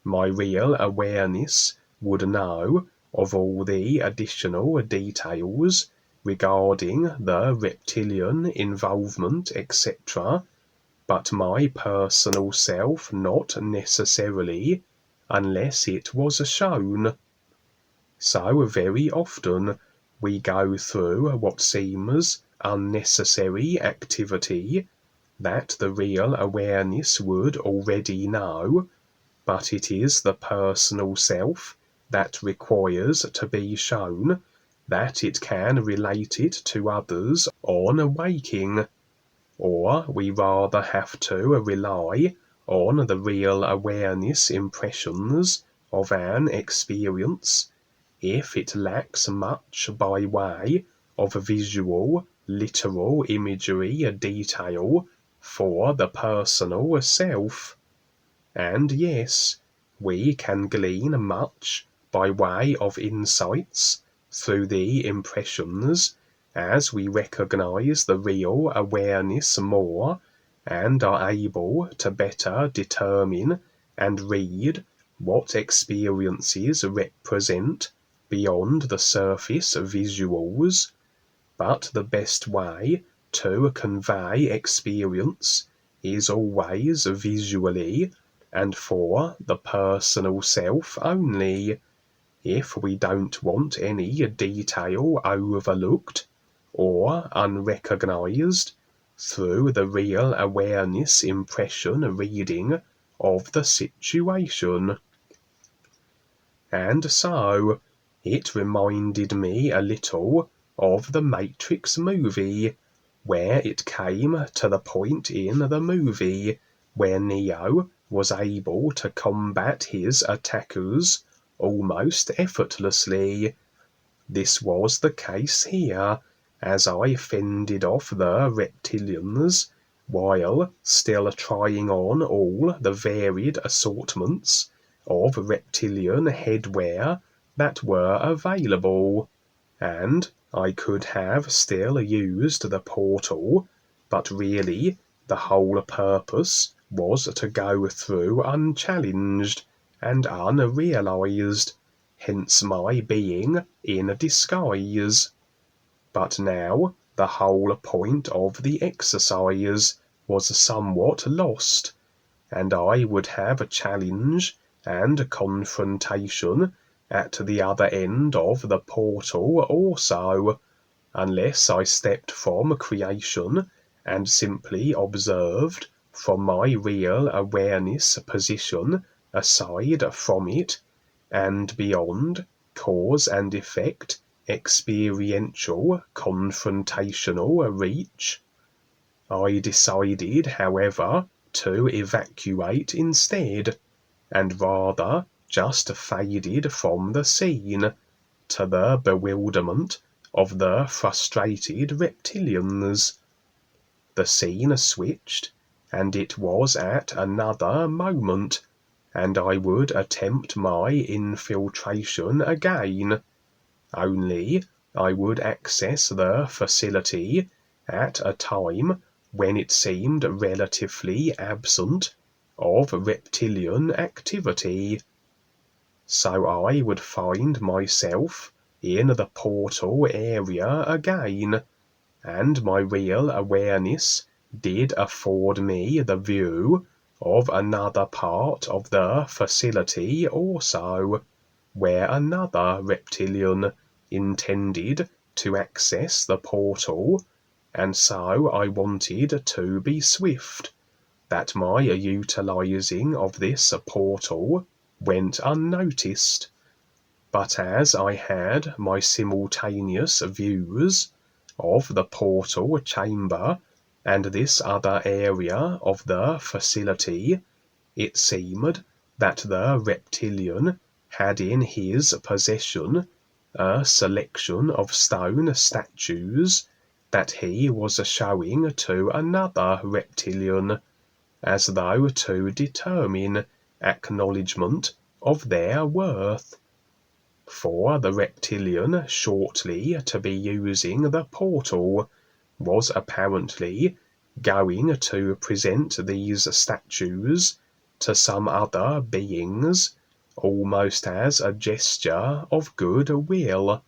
my real awareness would know of all the additional details regarding the reptilian involvement, etc., but my personal self not necessarily, unless it was shown. So very often we go through what seems unnecessary activity that the real awareness would already know, but it is the personal self that requires to be shown that it can relate it to others on waking, or we rather have to rely on the real awareness impressions of an experience if it lacks much by way of visual, literal imagery detail for the personal self. And yes, we can glean much by way of insights through the impressions as we recognize the real awareness more and are able to better determine and read what experiences represent beyond the surface visuals. But the best way to convey experience is always visually and for the personal self only, if we don't want any detail overlooked or unrecognized through the real awareness impression reading of the situation. And so it reminded me a little of the Matrix movie, where it came to the point in the movie where Neo was able to combat his attackers almost effortlessly. This was the case here, as I fended off the reptilians while still trying on all the varied assortments of reptilian headwear that were available, and I could have still used the portal, but really the whole purpose was to go through unchallenged and unrealized, hence my being in disguise. But now the whole point of the exercise was somewhat lost, and I would have a challenge and confrontation at the other end of the portal also, unless I stepped from creation and simply observed from my real awareness position aside from it, and beyond cause and effect experiential confrontational reach. I decided, however, to evacuate instead, and rather just faded from the scene, to the bewilderment of the frustrated reptilians. The scene switched, and it was at another moment, and I would attempt my infiltration again, only I would access the facility at a time when it seemed relatively absent of reptilian activity. So I would find myself in the portal area again, and my real awareness did afford me the view of another part of the facility also, where another reptilian intended to access the portal, and so I wanted to be swift, that my utilizing of this portal went unnoticed. But as I had my simultaneous views of the portal chamber and this other area of the facility, it seemed that the reptilian had in his possession a selection of stone statues that he was showing to another reptilian, as though to determine acknowledgment of their worth. For the reptilian shortly to be using the portal was apparently going to present these statues to some other beings, almost as a gesture of goodwill,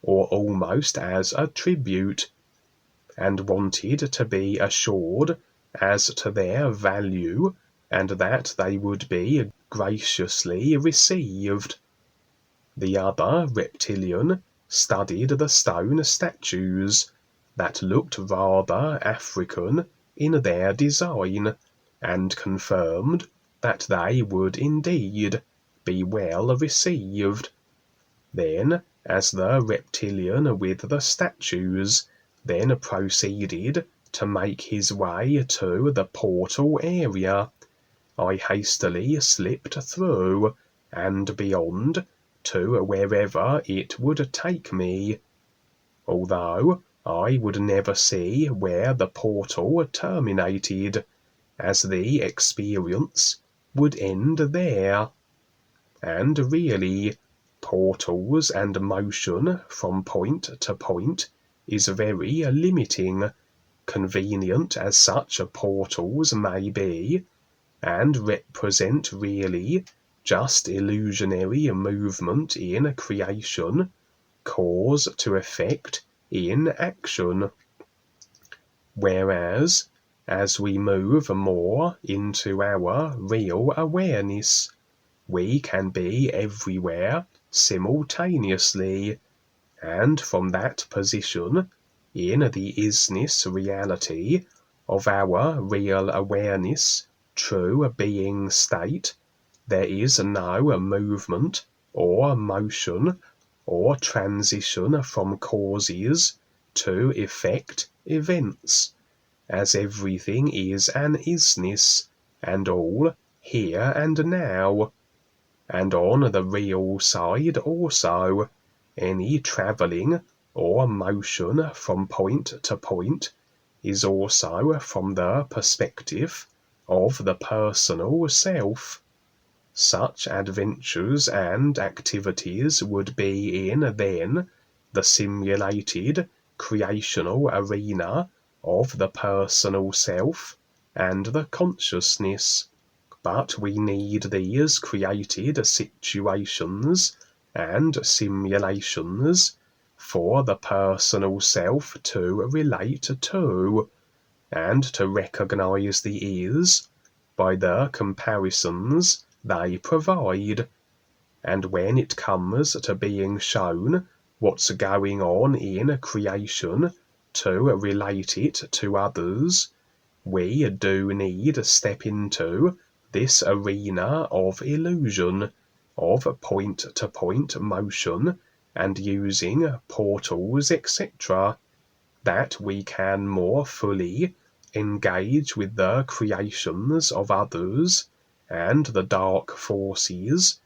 or almost as a tribute, and wanted to be assured as to their value, and that they would be graciously received. The other reptilian studied the stone statues, that looked rather African in their design, and confirmed that they would indeed be well received. Then, as the reptilian with the statues then proceeded to make his way to the portal area, I hastily slipped through and beyond to wherever it would take me, although I would never see where the portal terminated, as the experience would end there. And really, portals and motion from point to point is very limiting, convenient as such portals may be, and represent really just illusionary movement in creation, cause to effect in action. Whereas, as we move more into our real awareness, we can be everywhere simultaneously, and from that position, in the isness reality of our real awareness, true being state, there is no movement or motion or transition from causes to effect events, as everything is an isness, and all here and now. And on the real side also, any travelling or motion from point to point is also from the perspective of the personal self. Such adventures and activities would be in then the simulated creational arena of the personal self and the consciousness. But we need these created situations and simulations for the personal self to relate to, and to recognize the is by the comparisons they provide. And when it comes to being shown what's going on in creation to relate it to others, we do need to step into this arena of illusion, of point-to-point motion, and using portals, etc., that we can more fully engage with the creations of others and the dark forces,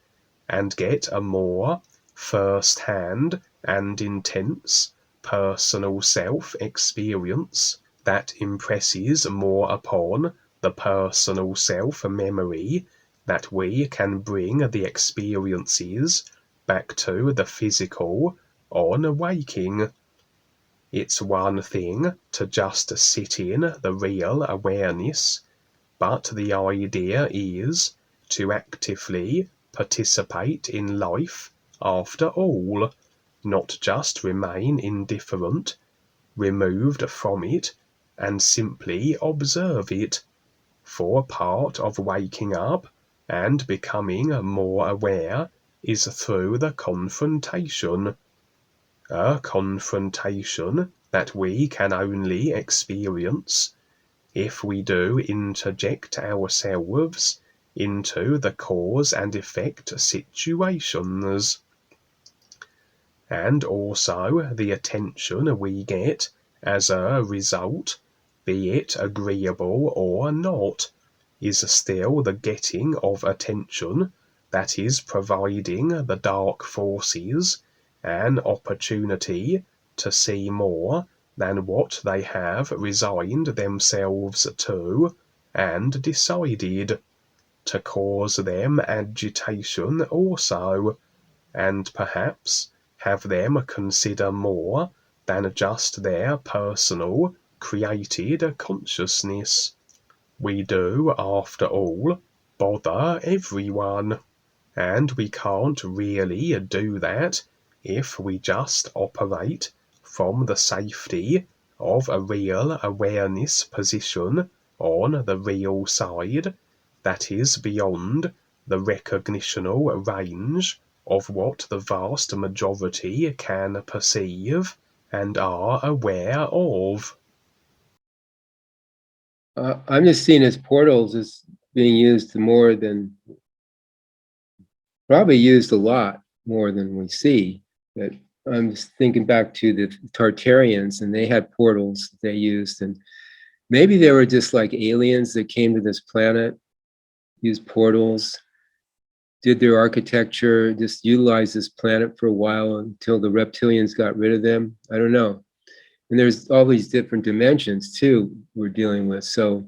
and get a more first-hand and intense personal self-experience that impresses more upon the personal self-memory, that we can bring the experiences back to the physical on waking. It's one thing to just sit in the real awareness, but the idea is to actively participate in life after all, not just remain indifferent, removed from it, and simply observe it. For part of waking up and becoming more aware is through the confrontation. A confrontation that we can only experience if we do interject ourselves into the cause and effect situations. And also the attention we get as a result, be it agreeable or not, is still the getting of attention that is providing the dark forces an opportunity to see more than what they have resigned themselves to and decided, to cause them agitation also, and perhaps have them consider more than just their personal created consciousness. We do, after all, bother everyone, and we can't really do that if we just operate from the safety of a real awareness position on the real side that is beyond the recognitional range of what the vast majority can perceive and are aware of. I'm just seeing as portals as being used more than, probably used a lot more than we see. But I'm just thinking back to the Tartarians, and they had portals that they used, and maybe they were just like aliens that came to this planet, used portals, did their architecture, just utilized this planet for a while until the reptilians got rid of them. I don't know. And there's all these different dimensions too we're dealing with. So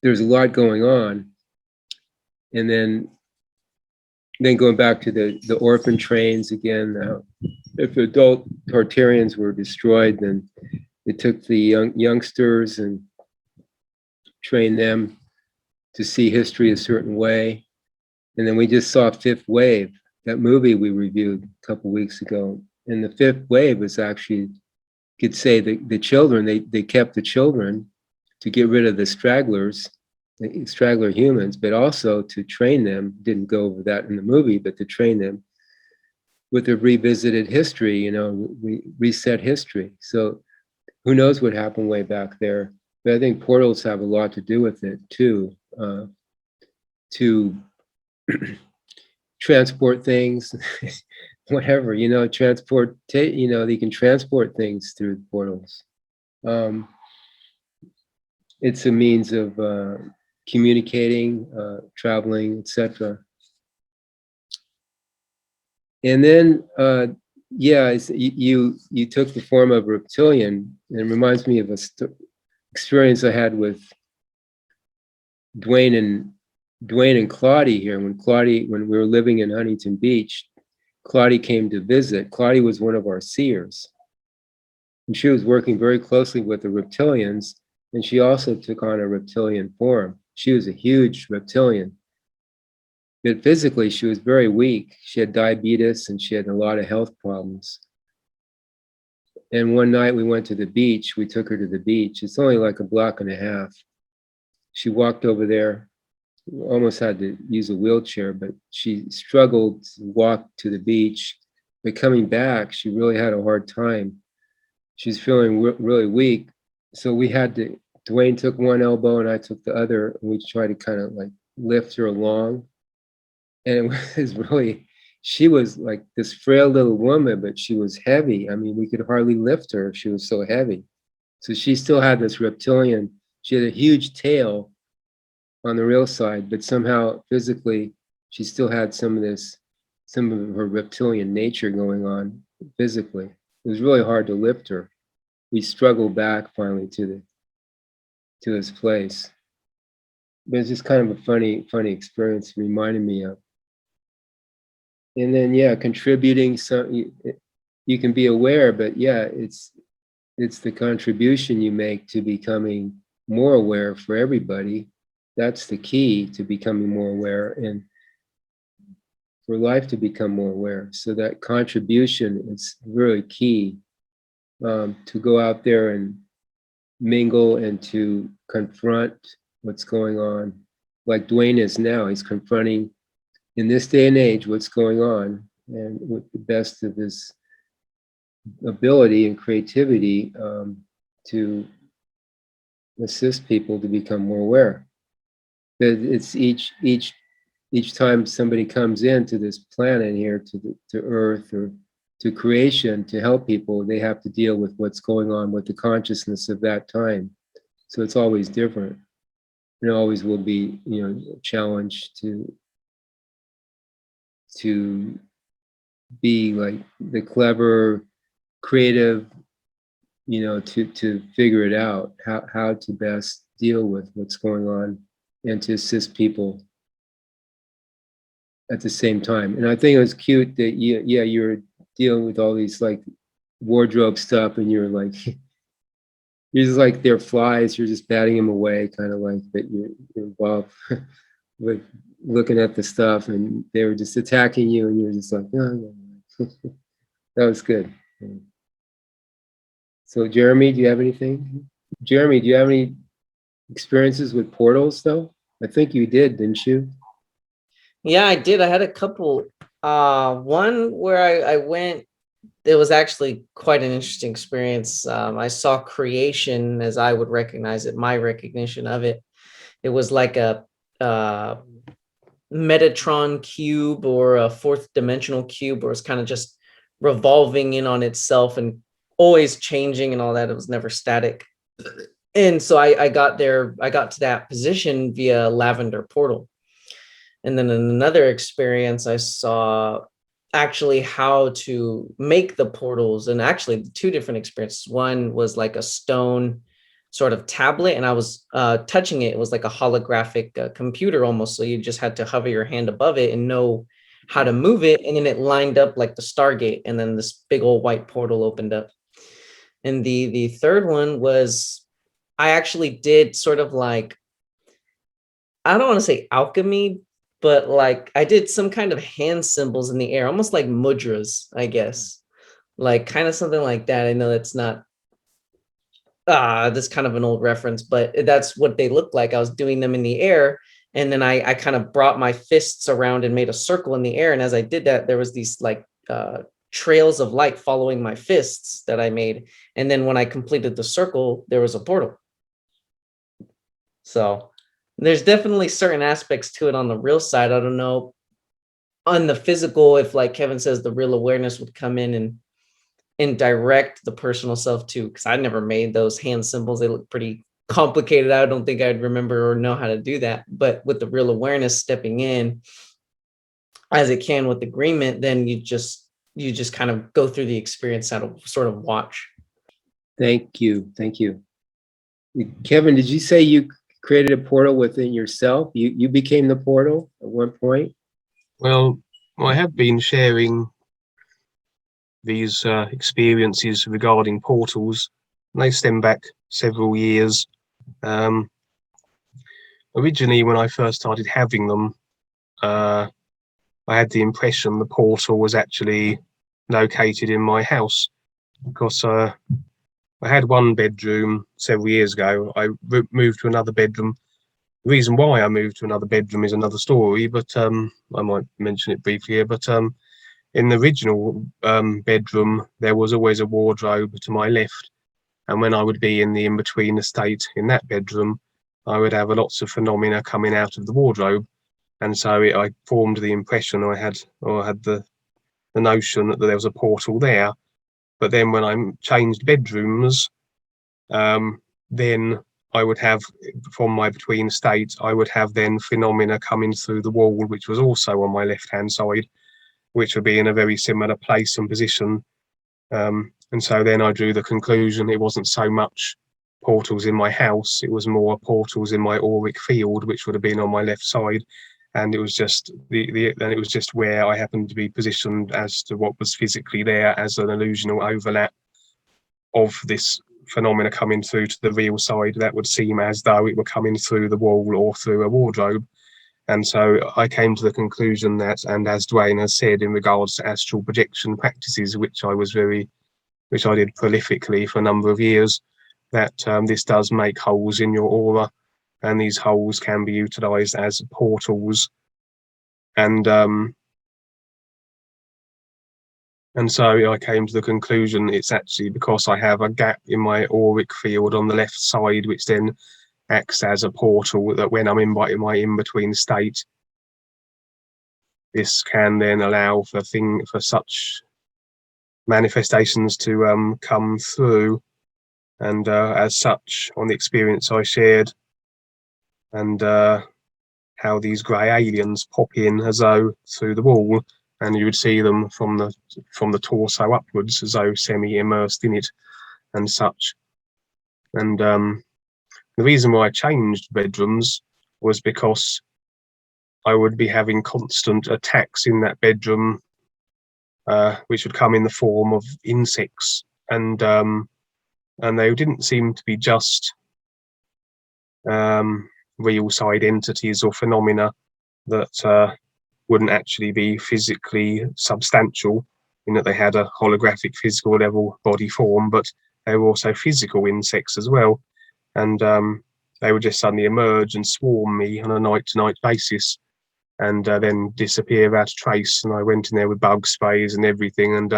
there's a lot going on. And then going back to the orphan trains again, if adult Tartarians were destroyed, then they took the youngsters and trained them to see history a certain way. And then we just saw Fifth Wave, that movie we reviewed a couple weeks ago. And the Fifth Wave was actually, could say the children, they kept the children to get rid of the stragglers, the straggler humans, but also to train them, didn't go over that in the movie, but to train them with a revisited history, you know, reset history. So who knows what happened way back there. But I think portals have a lot to do with it too, to transport things, whatever, you know, you know, they can transport things through portals. It's a means of communicating, traveling, etc. And then, yeah, you took the form of a reptilian, and it reminds me of a experience I had with Dwayne and Claudie here. When we were living in Huntington Beach, Claudie came to visit. Claudie was one of our seers, and she was working very closely with the reptilians, and she also took on a reptilian form. She was a huge reptilian, but physically she was very weak. She had diabetes and she had a lot of health problems. And one night we went to the beach. We took her to the beach. It's only like a block and a half. She walked over there, almost had to use a wheelchair, but she struggled to walk to the beach. But coming back, she really had a hard time. She's feeling really weak. So we had to, Dwayne took one elbow and I took the other, and we tried to kind of like lift her along. And it was really, she was like this frail little woman, but she was heavy. I mean, we could hardly lift her. She was so heavy. So she still had this reptilian, she had a huge tail on the real side, but somehow physically, she still had some of her reptilian nature going on physically. It was really hard to lift her. We struggled back finally to this place. But it's just kind of a funny experience, reminded me of. And then, yeah, contributing, you can be aware, but yeah, it's the contribution you make to becoming more aware for everybody. That's the key to becoming more aware, and for life to become more aware. So that contribution is really key, to go out there and mingle and to confront what's going on. Like Dwayne is now, he's confronting in this day and age what's going on, and with the best of his ability and creativity, to assist people to become more aware. But it's each time somebody comes into this planet here to Earth or to creation to help people, they have to deal with what's going on with the consciousness of that time. So it's always different. It always will be, you know, a challenge to be like the clever, creative, you know, to figure it out, how to best deal with what's going on and to assist people at the same time. And I think it was cute that you're dealing with all these like wardrobe stuff, and you're like, you're just like they're flies. You're just batting them away, kind of like that. You're involved with looking at the stuff, and they were just attacking you, and you're just like, oh, no. That was good. So, Jeremy, do you have anything? Jeremy, do you have any experiences with portals, though? I think you did, didn't you? Yeah, I did. I had a couple. One where I went, it was actually quite an interesting experience. I saw creation as I would recognize it, my recognition of it. It was like a Metatron cube or a fourth dimensional cube, where it's kind of just revolving in on itself and always changing and all that. It was never static. And so I got there, I got to that position via lavender portal. And then in another experience, I saw actually how to make the portals, and actually two different experiences. One was like a stone sort of tablet, and I was touching it. It was like a holographic computer almost. So you just had to hover your hand above it and know how to move it. And then it lined up like the Stargate, and then this big old white portal opened up. And the third one was, I actually did sort of like, I don't want to say alchemy, but like I did some kind of hand symbols in the air, almost like mudras, I guess, like kind of something like that. I know that's not, that's kind of an old reference, but that's what they looked like. I was doing them in the air, and then I kind of brought my fists around and made a circle in the air. And as I did that, there was these like trails of light following my fists that I made. And then when I completed the circle, there was a portal. So there's definitely certain aspects to it on the real side. I don't know on the physical, if like Kevin says, the real awareness would come in and direct the personal self too, because I never made those hand symbols. They look pretty complicated. I don't think I'd remember or know how to do that. But with the real awareness stepping in, as it can with agreement, then you just kind of go through the experience out of sort of watch. Thank you. Kevin, did you say you created a portal within yourself? You became the portal at one point? Well, I have been sharing these experiences regarding portals. They stem back several years. Originally, when I first started having them, I had the impression the portal was actually located in my house, because I had one bedroom several years ago. I moved to another bedroom. The reason why I moved to another bedroom is another story, but I might mention it briefly here. But in the original bedroom, there was always a wardrobe to my left. And when I would be in the in-between state in that bedroom, I would have lots of phenomena coming out of the wardrobe. And so I formed the impression, I had the notion that there was a portal there. But then when I changed bedrooms, then I would have, from my between state, I would have then phenomena coming through the wall, which was also on my left-hand side, which would be in a very similar place and position. And so then I drew the conclusion it wasn't so much portals in my house, it was more portals in my auric field, which would have been on my left side. And it was just then it was just where I happened to be positioned as to what was physically there as an illusional overlap of this phenomena coming through to the real side that would seem as though it were coming through the wall or through a wardrobe. And so I came to the conclusion that, and as Dwayne has said in regards to astral projection practices, which I did prolifically for a number of years, that this does make holes in your aura, and these holes can be utilized as portals. And so I came to the conclusion it's actually because I have a gap in my auric field on the left side, which then acts as a portal, that when I'm in my in-between state, this can then allow for such manifestations to come through. And as such, on the experience I shared, and how these grey aliens pop in as though through the wall, and you would see them from the torso upwards as though semi-immersed in it. and such. And the reason why I changed bedrooms was because I would be having constant attacks in that bedroom, which would come in the form of insects, and they didn't seem to be just real side entities or phenomena that wouldn't actually be physically substantial, in that they had a holographic physical level body form, but they were also physical insects as well. And they would just suddenly emerge and swarm me on a night-to-night basis, and then disappear without a trace. And I went in there with bug sprays and everything, and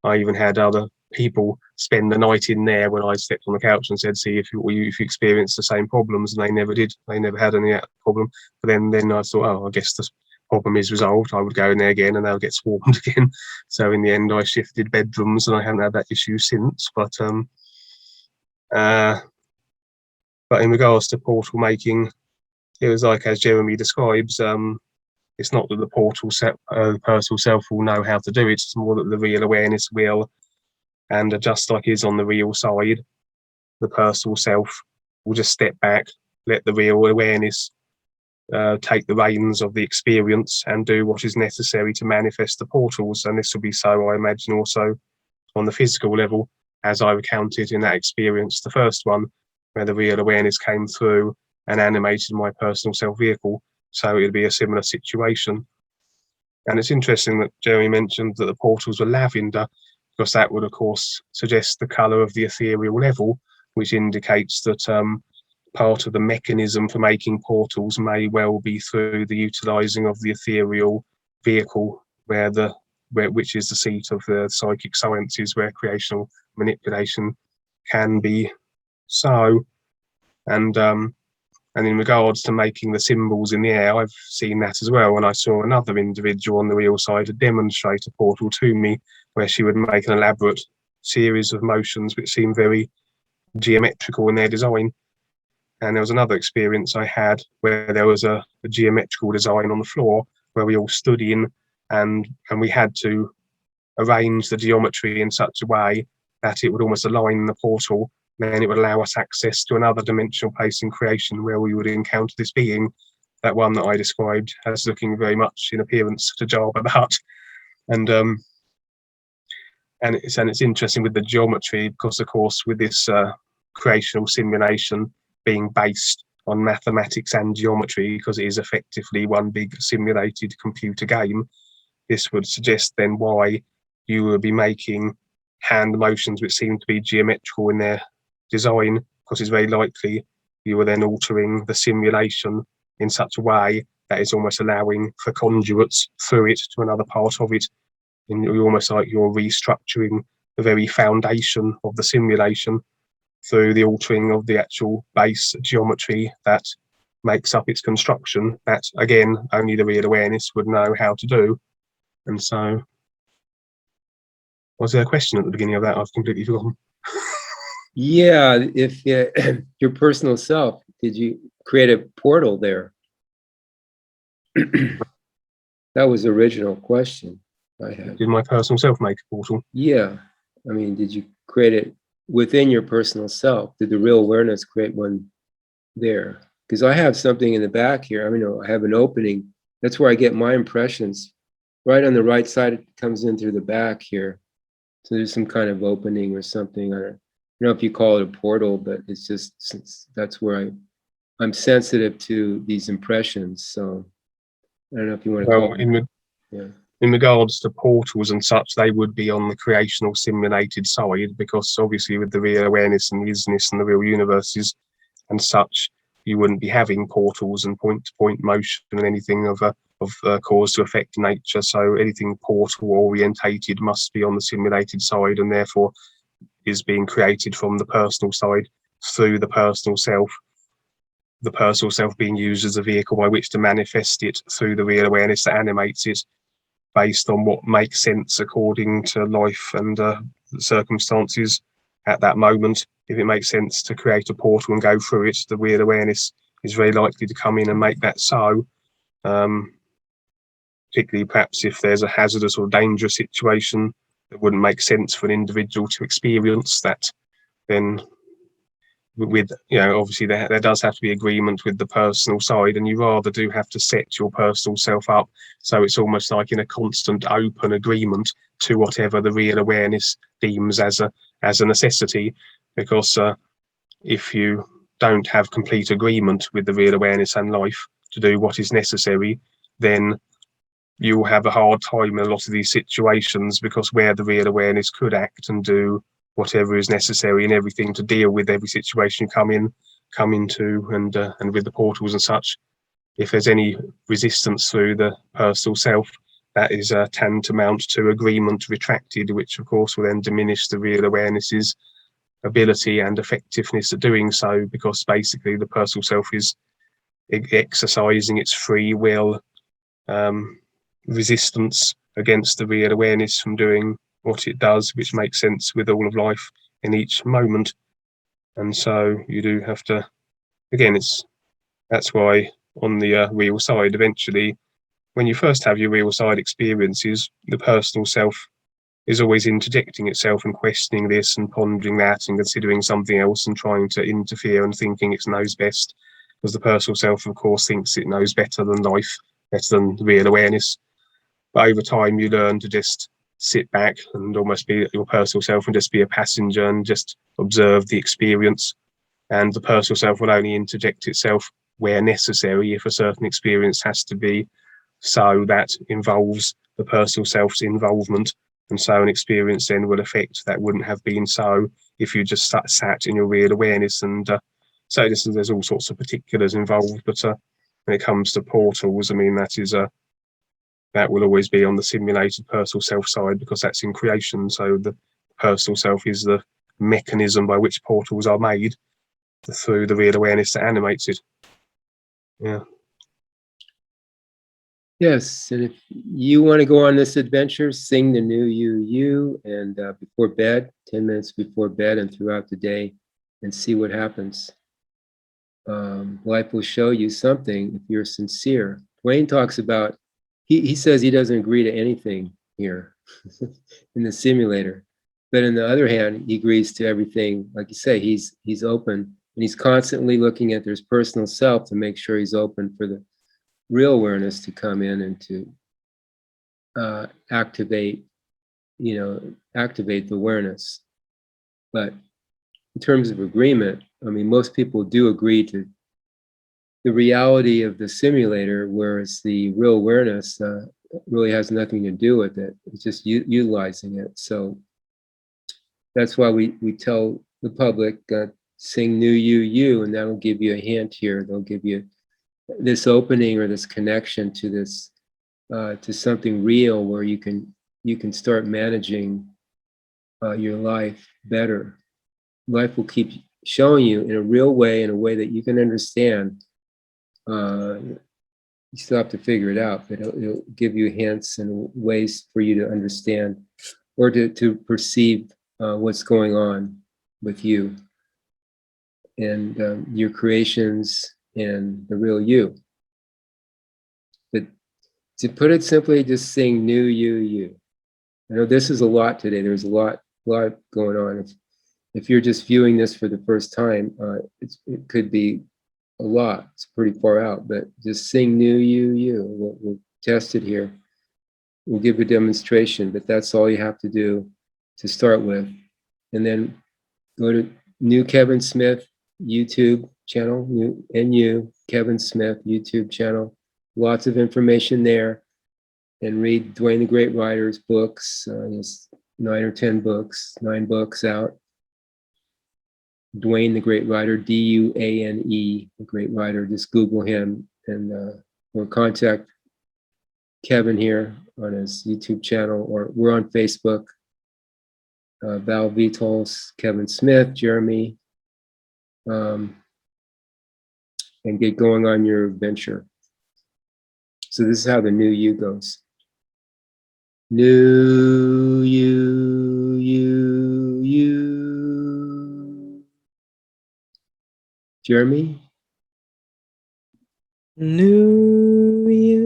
I even had other people spend the night in there when I slept on the couch and said, see if you experienced the same problems, and they never did. They never had any problem. But then I thought, oh, I guess the problem is resolved. I would go in there again and they'll get swarmed again. So in the end, I shifted bedrooms, and I haven't had that issue since. But in regards to portal making, it was like, as Jeremy describes, it's not that the portal personal self will know how to do it. It's more that the real awareness will, and just like is on the real side, the personal self will just step back, let the real awareness take the reins of the experience and do what is necessary to manifest the portals. And this will be so, I imagine, also on the physical level, as I recounted in that experience, the first one, where the real awareness came through and animated my personal self vehicle. So it'd be a similar situation. And it's interesting that Jeremy mentioned that the portals were lavender, because that would, of course, suggest the colour of the ethereal level, which indicates that part of the mechanism for making portals may well be through the utilising of the ethereal vehicle, which is the seat of the psychic sciences, where creational manipulation can be so. And in regards to making the symbols in the air, I've seen that as well. And I saw another individual on the real side demonstrate a portal to me, where she would make an elaborate series of motions which seemed very geometrical in their design. And there was another experience I had where there was a geometrical design on the floor where we all stood in, and we had to arrange the geometry in such a way that it would almost align the portal. Then it would allow us access to another dimensional place in creation where we would encounter this being, that one that I described as looking very much in appearance to Jabba the Hutt. And it's interesting with the geometry, because of course with this creational simulation being based on mathematics and geometry, because it is effectively one big simulated computer game, this would suggest then why you would be making hand motions which seem to be geometrical in their design, because it's very likely you were then altering the simulation in such a way that is almost allowing for conduits through it to another part of it. And you're almost like you're restructuring the very foundation of the simulation through the altering of the actual base geometry that makes up its construction, that again only the real awareness would know how to do. And so, was there a question at the beginning of that? I've completely forgotten. Yeah, if your personal self, did you create a portal there? That was the original question I had. Did my personal self make a portal? Yeah, I mean, did you create it within your personal self? Did the real awareness create one there? Because I have something in the back here. I mean, I have an opening. That's where I get my impressions. Right on the right side, it comes in through the back here. So there's some kind of opening or something. I don't know if you call it a portal, but it's just, that's where I'm sensitive to these impressions. So I don't know if you want to call it. In regards to portals and such, they would be on the creational simulated side, because obviously with the real awareness and Witnisss and the real universes and such, you wouldn't be having portals and point-to-point motion and anything of cause to effect nature. So anything portal orientated must be on the simulated side, and therefore is being created from the personal side through the personal self. The personal self being used as a vehicle by which to manifest it through the real awareness that animates it, based on what makes sense according to life and circumstances at that moment. If it makes sense to create a portal and go through it, the real awareness is very likely to come in and make that so. Particularly perhaps if there's a hazardous or dangerous situation that wouldn't make sense for an individual to experience, that then with, you know, obviously there does have to be agreement with the personal side, and you rather do have to set your personal self up so it's almost like in a constant open agreement to whatever the real awareness deems as a necessity, because if you don't have complete agreement with the real awareness and life to do what is necessary, then you'll have a hard time in a lot of these situations, because where the real awareness could act and do whatever is necessary and everything to deal with every situation you come into, and with the portals and such, if there's any resistance through the personal self, that is tantamount to agreement retracted, which of course will then diminish the real awareness's ability and effectiveness at doing so, because basically the personal self is exercising its free will resistance against the real awareness from doing what it does, which makes sense with all of life in each moment. And so you do have to, again, that's why on the real side, eventually, when you first have your real side experiences, the personal self is always interjecting itself and questioning this and pondering that and considering something else and trying to interfere and thinking it knows best, because the personal self, of course, thinks it knows better than life, better than real awareness. But over time, you learn to just sit back and almost be your personal self and just be a passenger and just observe the experience. And the personal self will only interject itself where necessary, if a certain experience has to be so that involves the personal self's involvement. And so an experience then will affect that wouldn't have been so if you just sat in your real awareness. And so there's all sorts of particulars involved. But when it comes to portals, I mean, that will always be on the simulated personal self side, because that's in creation. So the personal self is the mechanism by which portals are made through the real awareness that animates it. Yeah. Yes, and if you want to go on this adventure, sing the NUUU, and before bed, 10 minutes before bed and throughout the day, and see what happens. Life will show you something if you're sincere. Dwayne talks about, he says he doesn't agree to anything here in the simulator. But on the other hand, he agrees to everything. Like you say, he's open, and he's constantly looking at his personal self to make sure he's open for the real awareness to come in and to activate the awareness. But in terms of agreement, I mean, most people do agree to the reality of the simulator, whereas the real awareness really has nothing to do with it. It's just utilizing it. So that's why we tell the public, sing NUUU, and that'll give you a hint here. They'll give you this opening or this connection to this, to something real, where you can start managing your life better. Life will keep showing you in a real way, in a way that you can understand. You still have to figure it out, but it'll give you hints and ways for you to understand or to perceive what's going on with you and your creations and the real you. But to put it simply, just sing NUUU. I know this is a lot today. There's a lot going on. If you're just viewing this for the first time, it could be a lot. It's pretty far out, but just sing NUUU. We'll test it here. We'll give a demonstration, but that's all you have to do to start with. And then go to New Kevin Smith YouTube channel, NU Kevin Smith YouTube channel. Lots of information there. And read Dwayne the Great Writer's books. There's 9 or 10 books, 9 books out. Dwayne the Great Writer, D-U-A-N-E, the Great Writer. Just Google him and or contact Kevin here on his YouTube channel, or we're on Facebook. Val Vitols, Kevin Smith, Jeremy, and get going on your adventure. So this is how the NUUU goes. NUUU. Jeremy? NUUU.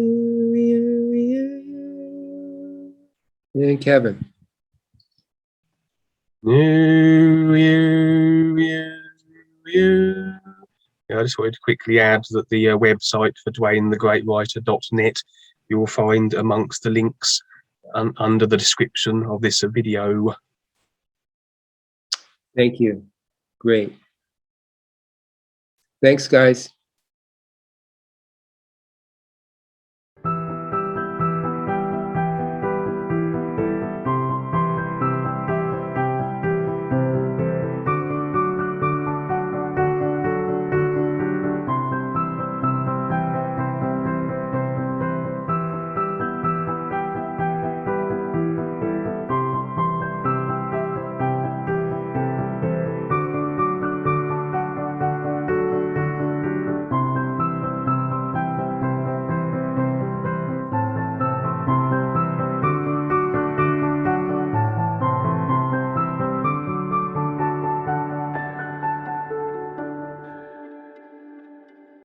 And Kevin. NUUU. I just wanted to quickly add that the website for DwayneTheGreatWriter.net you'll find amongst the links under the description of this video. Thank you. Great. Thanks, guys.